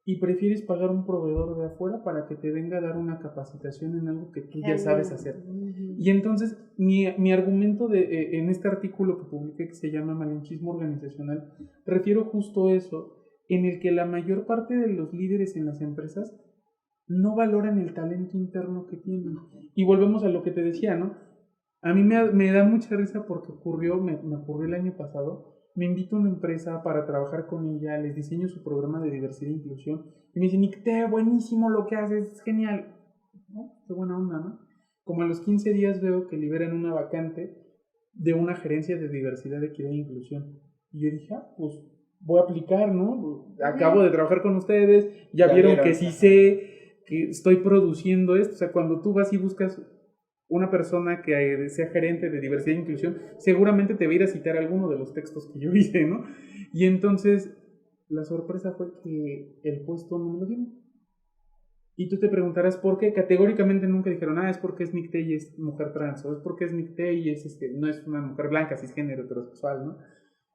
y prefieres pagar un proveedor de afuera para que te venga a dar una capacitación en algo que tú ya sabes hacer. Y entonces mi argumento en este artículo que publiqué, que se llama Malinchismo Organizacional, refiero justo eso, en el que la mayor parte de los líderes en las empresas no valoran el talento interno que tienen. Y volvemos a lo que te decía, ¿no? A mí me da mucha risa porque me ocurrió el año pasado. Me invita a una empresa para trabajar con ella, les diseño su programa de diversidad e inclusión y me dicen, Nicté, buenísimo lo que haces, es genial. ¿No? Qué buena onda, ¿no? Como a los 15 días veo que liberan una vacante de una gerencia de diversidad, equidad e inclusión. Y yo dije, pues voy a aplicar, ¿no? Acabo de trabajar con ustedes, ya vieron que sí sé, que estoy produciendo esto. O sea, cuando tú vas y buscas una persona que sea gerente de diversidad e inclusión, seguramente te va a ir a citar alguno de los textos que yo hice, ¿no? Y entonces, la sorpresa fue que el puesto no me lo dieron. Y tú te preguntarás por qué. Categóricamente nunca dijeron, es porque es Nicté y es mujer trans, o es porque es Nicté y no es una mujer blanca, cisgénero, heterosexual, ¿no?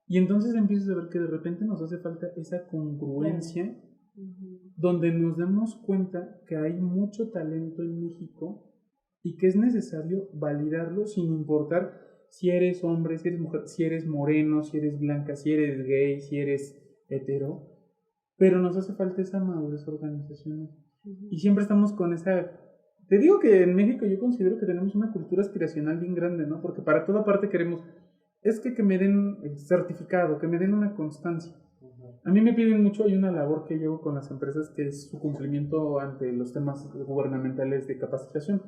Y entonces empiezas a ver que de repente nos hace falta esa congruencia, donde nos damos cuenta que hay mucho talento en México y que es necesario validarlo sin importar si eres hombre, si eres mujer, si eres moreno, si eres blanca, si eres gay, si eres hetero, pero nos hace falta esa madurez organizacional. Y siempre estamos con esa... Te digo que en México yo considero que tenemos una cultura aspiracional bien grande, ¿no? Porque para toda parte queremos, es que me den el certificado, que me den una constancia. A mí me piden mucho, hay una labor que llevo con las empresas que es su cumplimiento ante los temas gubernamentales de capacitación.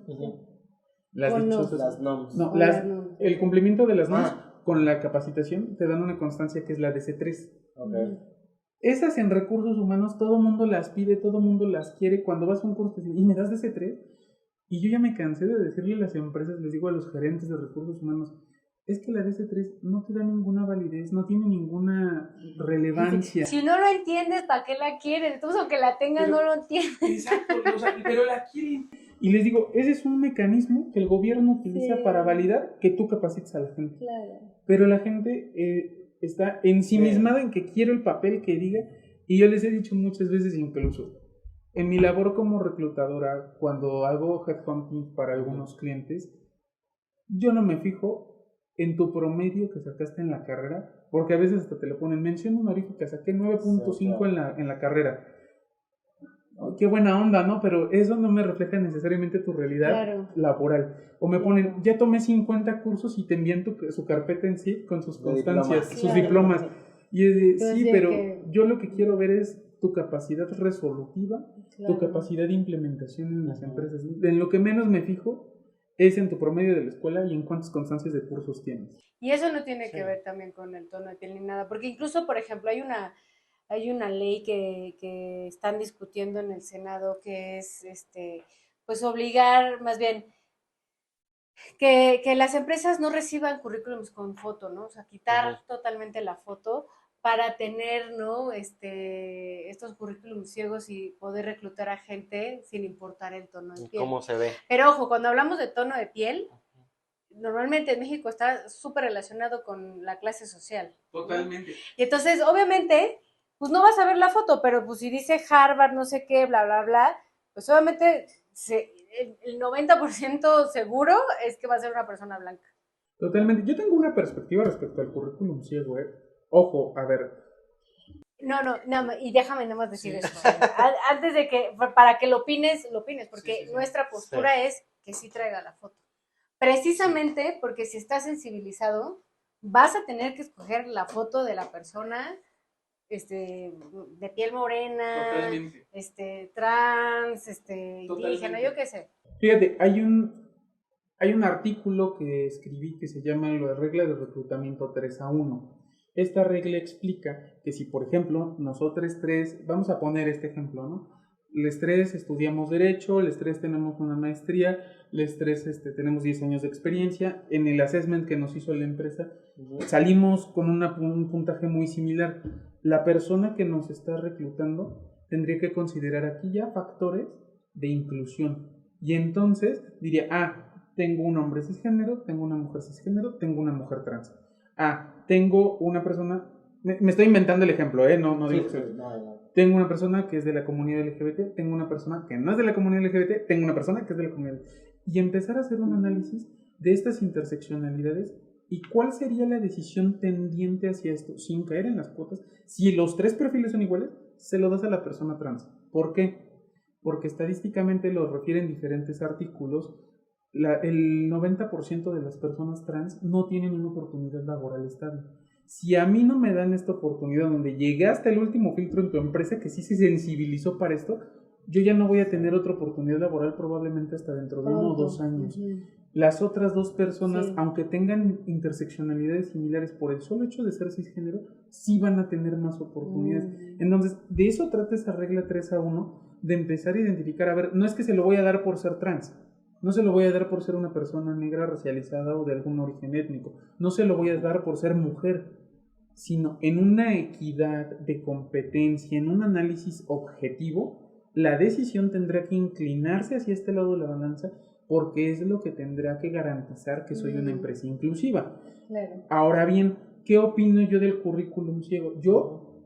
Las NOMS. No, el cumplimiento de las NOMS con la capacitación te dan una constancia que es la DC3. Esas en recursos humanos todo el mundo las pide, todo el mundo las quiere. Cuando vas a un curso y me das DC3, y yo ya me cansé de decirle a las empresas, les digo a los gerentes de recursos humanos, es que la DC3 no te da ninguna validez, no tiene ninguna relevancia. Si no lo entiendes, ¿para qué la quieres? Entonces, aunque la tengas, no lo entiendes. Exacto, pero la quieren. Y les digo, ese es un mecanismo que el gobierno utiliza para validar que tú capacites a la gente. Claro. Pero la gente está ensimismada en que quiero el papel que diga. Y yo les he dicho muchas veces incluso, en mi labor como reclutadora, cuando hago headhunting para algunos clientes, yo no me fijo en tu promedio que sacaste en la carrera, porque a veces hasta te lo ponen, mención honorífica, saqué 9.5 en la carrera. Oh, qué buena onda, ¿no? Pero eso no me refleja necesariamente tu realidad laboral. O me ponen, ya tomé 50 cursos y te envían su carpeta en sí con sus constancias, sus diplomas. Y es de, sí, pero yo lo que quiero ver es tu capacidad resolutiva, tu capacidad de implementación en las empresas. En lo que menos me fijo es en tu promedio de la escuela y en cuántas constancias de cursos tienes. Y eso no tiene que ver también con el tono de piel ni nada, porque incluso, por ejemplo, hay una ley que están discutiendo en el Senado que es, pues obligar, más bien, que las empresas no reciban currículums con foto, ¿no? O sea, quitar totalmente la foto para tener, ¿no? Estos currículums ciegos y poder reclutar a gente sin importar el tono de piel. ¿Cómo se ve? Pero ojo, cuando hablamos de tono de piel, normalmente en México está súper relacionado con la clase social. Totalmente. Y entonces, obviamente, pues no vas a ver la foto, pero pues si dice Harvard, no sé qué, bla, bla, bla, pues obviamente el 90% seguro es que va a ser una persona blanca. Totalmente. Yo tengo una perspectiva respecto al currículum ciego, Ojo, a ver. No, y déjame nada más decir eso. Antes de que, para que lo opines, porque nuestra postura es que sí traiga la foto. precisamente porque si estás sensibilizado, vas a tener que escoger la foto de la persona de piel morena, Totalmente. trans, indígena, yo qué sé. Fíjate, hay un artículo que escribí que se llama la regla de reclutamiento 3-1. Esta regla explica que si, por ejemplo, nosotros tres, vamos a poner este ejemplo, ¿no? Los tres estudiamos Derecho, los tres tenemos una maestría, los tres tenemos 10 años de experiencia. En el assessment que nos hizo la empresa, salimos con un puntaje muy similar. La persona que nos está reclutando tendría que considerar aquí ya factores de inclusión. Y entonces diría, tengo un hombre cisgénero, tengo una mujer cisgénero, tengo una mujer trans. Tengo una persona, me estoy inventando el ejemplo, no digo que No. tengo una persona que es de la comunidad LGBT, tengo una persona que no es de la comunidad LGBT, tengo una persona que es de la comunidad LGBT. Y empezar a hacer un análisis de estas interseccionalidades y cuál sería la decisión tendiente hacia esto, sin caer en las cuotas. Si los tres perfiles son iguales, se lo das a la persona trans. ¿Por qué? Porque estadísticamente lo refieren diferentes artículos. El 90% de las personas trans no tienen una oportunidad laboral estable. Si a mí no me dan esta oportunidad donde llegué hasta el último filtro en tu empresa que sí se sensibilizó para esto, yo ya no voy a tener otra oportunidad laboral probablemente hasta dentro de 1 o 2 años. Las otras dos personas, aunque tengan interseccionalidades similares por el solo hecho de ser cisgénero, sí van a tener más oportunidades. Entonces, de eso trata esa regla 3-1, de empezar a identificar, a ver, no es que se lo voy a dar por ser trans, no se lo voy a dar por ser una persona negra racializada o de algún origen étnico, no se lo voy a dar por ser mujer, sino en una equidad de competencia, en un análisis objetivo, la decisión tendrá que inclinarse hacia este lado de la balanza porque es lo que tendrá que garantizar que soy una empresa inclusiva. Claro. Ahora bien, ¿qué opino yo del currículum ciego? Yo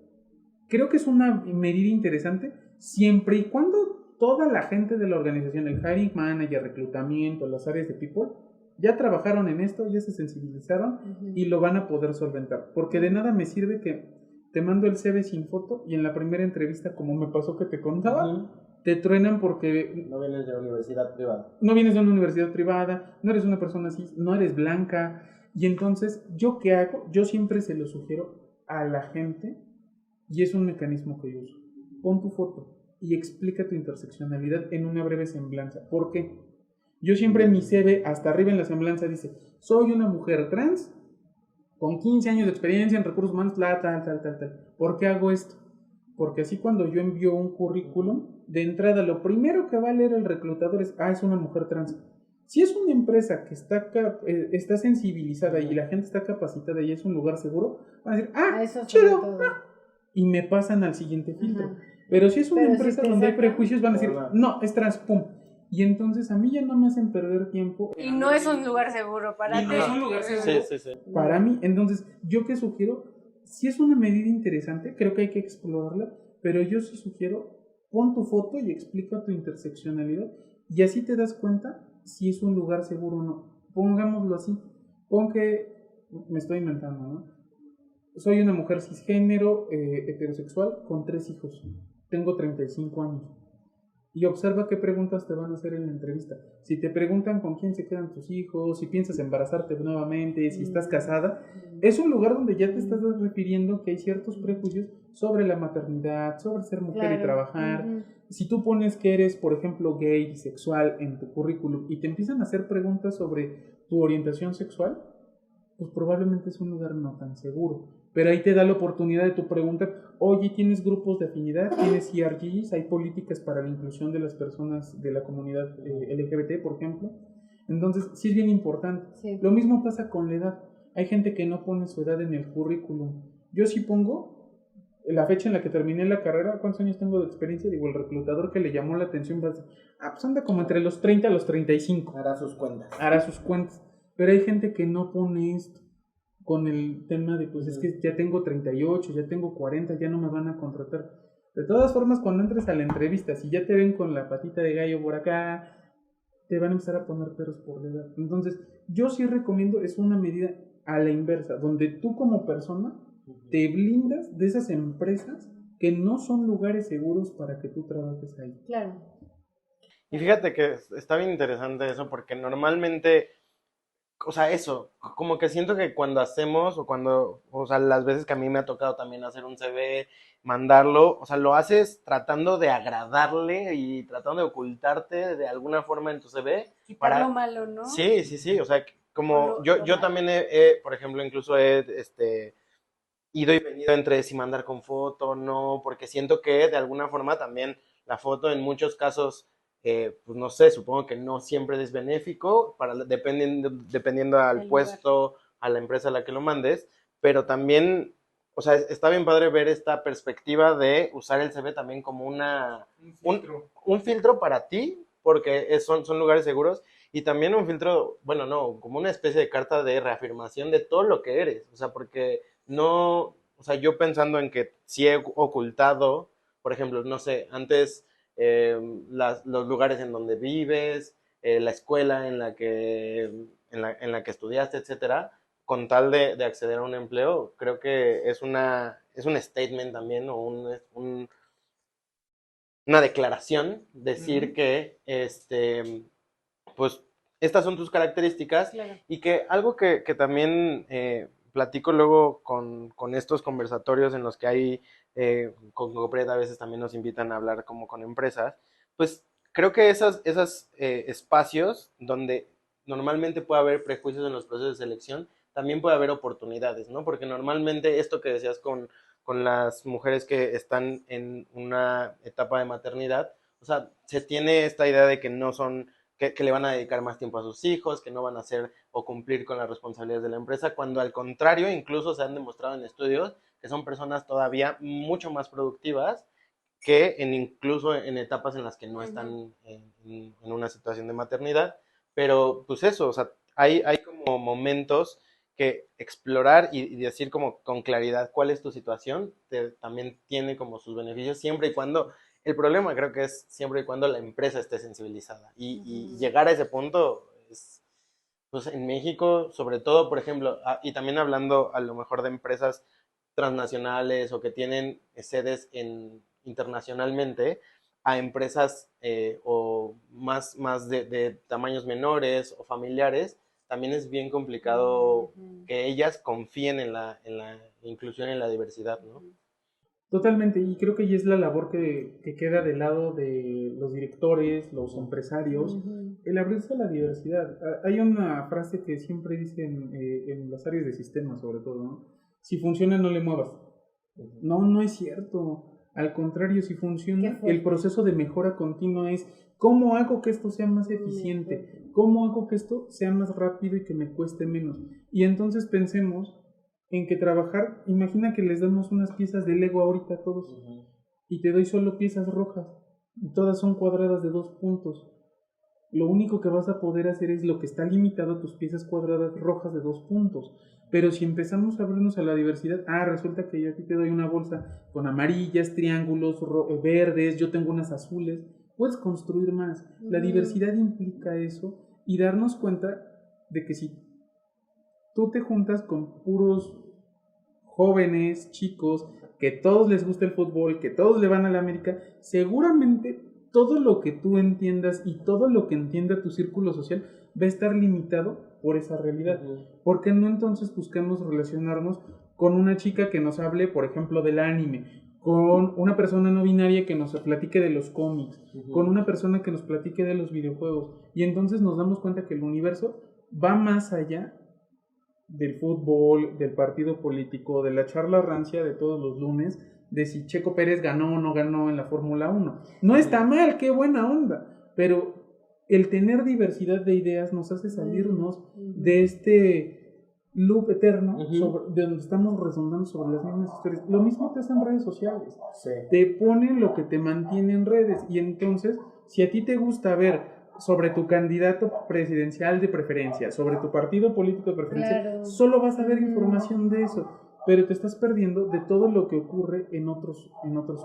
creo que es una medida interesante siempre y cuando toda la gente de la organización, el hiring manager, reclutamiento, las áreas de people, ya trabajaron en esto, ya se sensibilizaron y lo van a poder solventar. Porque de nada me sirve que te mando el CV sin foto y en la primera entrevista, como me pasó que te contaba, te truenan porque No vienes de la universidad privada. no vienes de una universidad privada, no eres una persona así, no eres blanca. Y entonces, ¿yo qué hago? Yo siempre se lo sugiero a la gente y es un mecanismo que yo uso. Pon tu foto y explica tu interseccionalidad en una breve semblanza. ¿Por qué? Yo siempre en mi CV, hasta arriba en la semblanza dice, soy una mujer trans con 15 años de experiencia en recursos humanos, tal. ¿Por qué hago esto? Porque así cuando yo envío un currículum, de entrada lo primero que va a leer el reclutador es, es una mujer trans. Si es una empresa que está sensibilizada y la gente está capacitada y es un lugar seguro, van a decir, Eso chido, y me pasan al siguiente filtro. Pero si es una empresa donde hay prejuicios, van a decir, no, es trans, pum. Y entonces a mí ya no me hacen perder tiempo. Y no es un lugar seguro para ti. No es un lugar seguro Sí. para mí. Entonces, ¿yo qué sugiero? Si es una medida interesante, creo que hay que explorarla, pero yo sí sugiero, pon tu foto y explica tu interseccionalidad y así te das cuenta si es un lugar seguro o no. Pongámoslo así, pon que, me estoy inventando, ¿no? Soy una mujer cisgénero, heterosexual, con 3 hijos. Tengo 35 años. Y observa qué preguntas te van a hacer en la entrevista. Si te preguntan con quién se quedan tus hijos, si piensas embarazarte nuevamente, si estás casada, es un lugar donde ya te estás refiriendo que hay ciertos prejuicios sobre la maternidad, sobre ser mujer y trabajar. Si tú pones que eres, por ejemplo, gay, bisexual en tu currículum y te empiezan a hacer preguntas sobre tu orientación sexual, pues probablemente es un lugar no tan seguro. Pero ahí te da la oportunidad de tu preguntar, oye, ¿tienes grupos de afinidad? ¿Tienes ERGs? ¿Hay políticas para la inclusión de las personas de la comunidad LGBT, por ejemplo? Entonces, sí es bien importante. Sí. Lo mismo pasa con la edad. Hay gente que no pone su edad en el currículum. Yo sí pongo la fecha en la que terminé la carrera, cuántos años tengo de experiencia. Digo, el reclutador que le llamó la atención va a decir, pues anda como entre los 30 a los 35. Hará sus cuentas. Hará sus cuentas. Pero hay gente que no pone esto con el tema de, pues es que ya tengo 38, ya tengo 40, ya no me van a contratar. De todas formas, cuando entres a la entrevista, si ya te ven con la patita de gallo por acá, te van a empezar a poner peros por la edad. Entonces, yo sí recomiendo, es una medida a la inversa, donde tú como persona te blindas de esas empresas que no son lugares seguros para que tú trabajes ahí. Claro. Y fíjate que está bien interesante eso porque normalmente o sea, eso, como que siento que cuando hacemos o sea, las veces que a mí me ha tocado también hacer un CV, mandarlo, o sea, lo haces tratando de agradarle y tratando de ocultarte de alguna forma en tu CV Quitar lo malo, ¿no? Sí, sí, sí, o sea, O como lo yo malo. también por ejemplo, incluso ido y venido entre si mandar con foto o no, porque siento que de alguna forma también la foto en muchos casos, pues no sé, supongo que no siempre es benéfico, dependiendo al El lugar. puesto, a la empresa a la que lo mandes, pero también, o sea, está bien padre ver esta perspectiva de usar el CV también como un filtro para ti, porque son lugares seguros, y también un filtro, bueno, no, como una especie de carta de reafirmación de todo lo que eres, o sea, porque no, o sea, yo pensando en que si he ocultado, por ejemplo, no sé, antes los lugares en donde vives, la escuela en la que estudiaste, etcétera, con tal de acceder a un empleo, creo que es un statement también o una declaración, decir que pues estas son tus características Claro. y que algo que también platico luego con estos conversatorios en los que hay, con Copred a veces también nos invitan a hablar como con empresas, pues creo que esas espacios donde normalmente puede haber prejuicios en los procesos de selección, también puede haber oportunidades, ¿no? Porque normalmente esto que decías con las mujeres que están en una etapa de maternidad, o sea, se tiene esta idea de que no son que le van a dedicar más tiempo a sus hijos, que no van a hacer o cumplir con las responsabilidades de la empresa, cuando al contrario, incluso se han demostrado en estudios que son personas todavía mucho más productivas que incluso en etapas en las que no están en una situación de maternidad. Pero pues eso, o sea, hay como momentos que explorar y decir como con claridad cuál es tu situación, también tiene como sus beneficios siempre y cuando el problema creo que es siempre y cuando la empresa esté sensibilizada. Y llegar a ese punto es, pues en México, sobre todo, por ejemplo, y también hablando a lo mejor de empresas transnacionales o que tienen sedes internacionalmente, a empresas o más de tamaños menores o familiares, también es bien complicado que ellas confíen en la inclusión y en la diversidad, ¿no? Totalmente, y creo que ya es la labor que queda del lado de los directores, los empresarios, el abrirse a la diversidad. Hay una frase que siempre dicen en las áreas de sistemas, sobre todo, ¿no? Si funciona, no le muevas. No, no es cierto. Al contrario, si funciona, el proceso de mejora continua es cómo hago que esto sea más eficiente, cómo hago que esto sea más rápido y que me cueste menos. Y entonces pensemos en que trabajar, imagina que les damos unas piezas de Lego ahorita a todos y te doy solo piezas rojas y todas son cuadradas de 2 puntos. Lo único que vas a poder hacer es lo que está limitado a tus piezas cuadradas rojas de 2 puntos. Pero si empezamos a abrirnos a la diversidad, resulta que yo a ti te doy una bolsa con amarillas, triángulos, verdes, yo tengo unas azules, puedes construir más. La diversidad implica eso y darnos cuenta de que si tú te juntas con puros jóvenes, chicos, que todos les gusta el fútbol, que todos le van a la América, seguramente todo lo que tú entiendas y todo lo que entienda tu círculo social va a estar limitado por esa realidad. ¿Por qué no entonces buscamos relacionarnos con una chica que nos hable, por ejemplo, del anime, con una persona no binaria que nos platique de los cómics, con una persona que nos platique de los videojuegos? Y entonces nos damos cuenta que el universo va más allá del fútbol, del partido político, de la charla rancia de todos los lunes, de si Checo Pérez ganó o no ganó en la Fórmula 1. No está mal, qué buena onda, pero el tener diversidad de ideas nos hace salirnos de este loop eterno de donde estamos resonando sobre las mismas historias. Lo mismo te hace en redes sociales. Te ponen lo que te mantiene en redes y entonces, si a ti te gusta ver sobre tu candidato presidencial de preferencia, sobre tu partido político de preferencia, solo vas a ver información de eso, pero te estás perdiendo de todo lo que ocurre en otros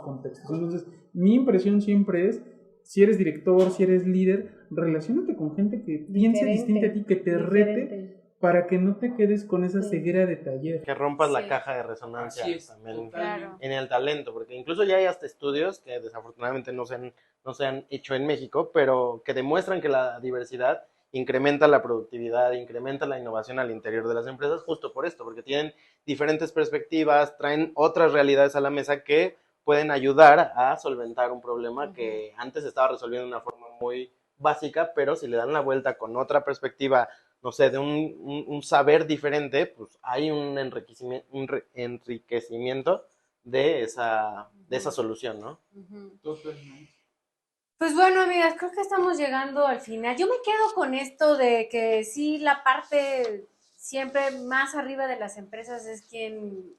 contextos. Entonces, mi impresión siempre es, si eres director, si eres líder, relaciónate con gente que piense distinta a ti, que te rete, para que no te quedes con esa ceguera de taller. Que rompas la caja de resonancia también Claro. en el talento, porque incluso ya hay hasta estudios que desafortunadamente no se han hecho en México, pero que demuestran que la diversidad incrementa la productividad, incrementa la innovación al interior de las empresas, justo por esto, porque tienen diferentes perspectivas, traen otras realidades a la mesa que pueden ayudar a solventar un problema que antes estaba resolviendo de una forma muy básica, pero si le dan la vuelta con otra perspectiva, no sé, de un saber diferente, pues hay un enriquecimiento de esa solución, ¿no? Pues bueno, amigas, creo que estamos llegando al final. Yo me quedo con esto de que sí, la parte siempre más arriba de las empresas es quien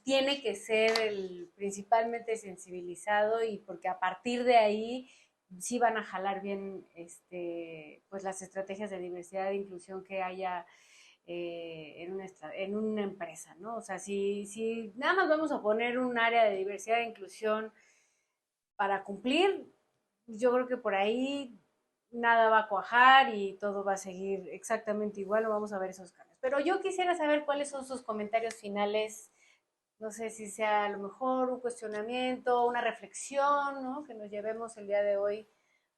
tiene que ser el principalmente sensibilizado, y porque a partir de ahí sí van a jalar bien pues las estrategias de diversidad e inclusión que haya en una empresa, ¿no? O sea, si nada más vamos a poner un área de diversidad e inclusión para cumplir, yo creo que por ahí nada va a cuajar y todo va a seguir exactamente igual, no vamos a ver esos cambios. Pero yo quisiera saber cuáles son sus comentarios finales. No sé si sea a lo mejor un cuestionamiento, una reflexión, ¿no? Que nos llevemos el día de hoy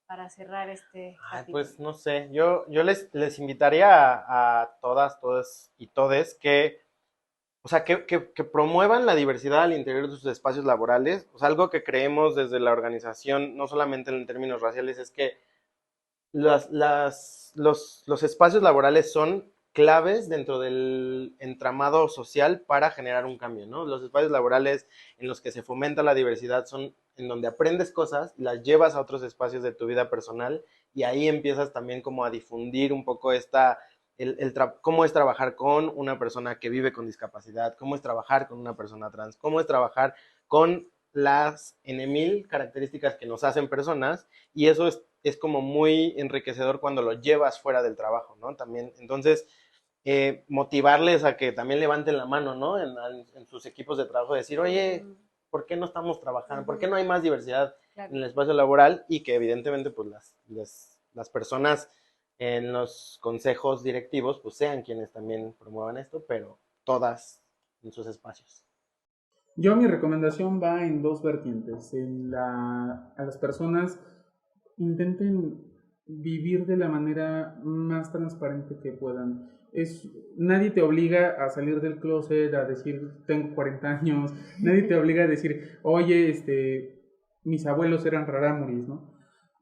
para cerrar este capítulo. Pues no sé, yo les invitaría a todas, todos y todes que, o sea, que promuevan la diversidad al interior de sus espacios laborales. O sea, algo que creemos desde la organización, no solamente en términos raciales, es que los espacios laborales son claves dentro del entramado social para generar un cambio, ¿no? Los espacios laborales en los que se fomenta la diversidad son en donde aprendes cosas y las llevas a otros espacios de tu vida personal, y ahí empiezas también como a difundir un poco cómo es trabajar con una persona que vive con discapacidad, cómo es trabajar con una persona trans, cómo es trabajar con las N,000 características que nos hacen personas, y eso es como muy enriquecedor cuando lo llevas fuera del trabajo, ¿no? También, entonces, motivarles a que también levanten la mano, ¿no? En sus equipos de trabajo, decir, oye, ¿por qué no estamos trabajando? ¿Por qué no hay más diversidad en el espacio laboral? Y que evidentemente pues las personas en los consejos directivos pues sean quienes también promuevan esto, pero todas en sus espacios. Yo mi recomendación va en dos vertientes. A las personas intenten vivir de la manera más transparente que puedan. Nadie te obliga a salir del closet, a decir tengo 40 años, nadie te obliga a decir, oye, mis abuelos eran rarámuris, ¿no?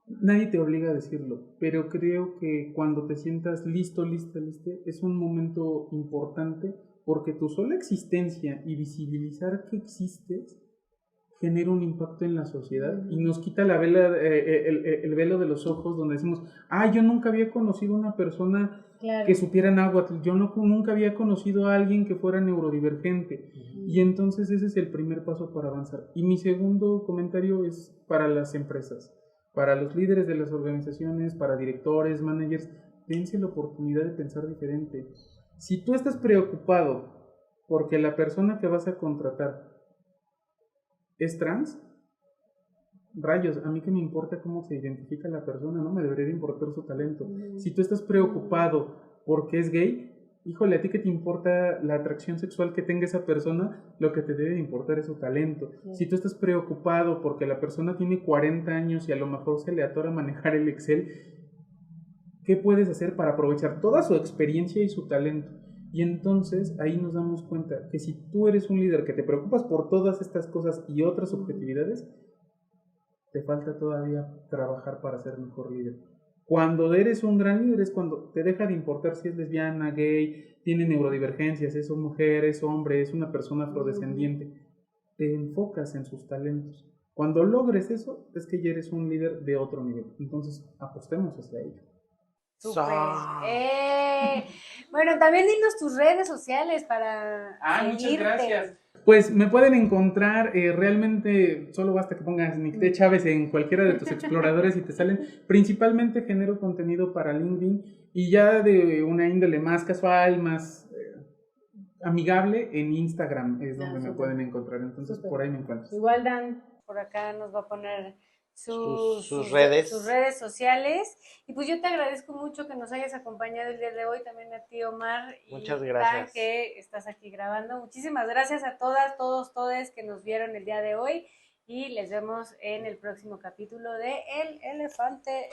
Nadie te obliga a decirlo, pero creo que cuando te sientas listo, lista, es un momento importante, porque tu sola existencia y visibilizar que existes genera un impacto en la sociedad y nos quita la vela, el velo de los ojos, donde decimos, yo nunca había conocido a una persona que supiera náhuatl, yo nunca había conocido a alguien que fuera neurodivergente, y entonces ese es el primer paso para avanzar. Y mi segundo comentario es para las empresas, para los líderes de las organizaciones, para directores, managers, dense la oportunidad de pensar diferente. Si tú estás preocupado porque la persona que vas a contratar es trans, rayos, a mí que me importa cómo se identifica la persona, no me debería de importar su talento. Si tú estás preocupado porque es gay, híjole, a ti que te importa la atracción sexual que tenga esa persona, lo que te debe de importar es su talento. Si tú estás preocupado porque la persona tiene 40 años y a lo mejor se le atora manejar el Excel, ¿qué puedes hacer para aprovechar toda su experiencia y su talento? Y entonces ahí nos damos cuenta que si tú eres un líder que te preocupas por todas estas cosas y otras subjetividades, te falta todavía trabajar para ser mejor líder. Cuando eres un gran líder es cuando te deja de importar si es lesbiana, gay, tiene neurodivergencias, es mujer, es hombre, es una persona afrodescendiente. Te enfocas en sus talentos. Cuando logres eso, es que ya eres un líder de otro nivel. Entonces, apostemos hacia ello. ¡Súper! Bueno, también dinos tus redes sociales para seguirte. Muchas gracias. Pues me pueden encontrar, realmente solo basta que pongas Nicté Chávez en cualquiera de tus exploradores y te salen. Principalmente genero contenido para LinkedIn y ya de una índole más casual, más amigable en Instagram es donde me pueden encontrar. Entonces por ahí me encuentras. Igual Dan por acá nos va a poner sus redes sociales. Y pues yo te agradezco mucho que nos hayas acompañado el día de hoy, también a ti Omar y muchas gracias. Dan, que estás aquí grabando. Muchísimas gracias a todas, todos que nos vieron el día de hoy, y les vemos en el próximo capítulo de El Elefante en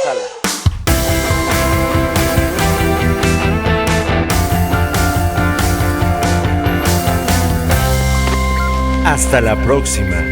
la Sala. Hasta la próxima.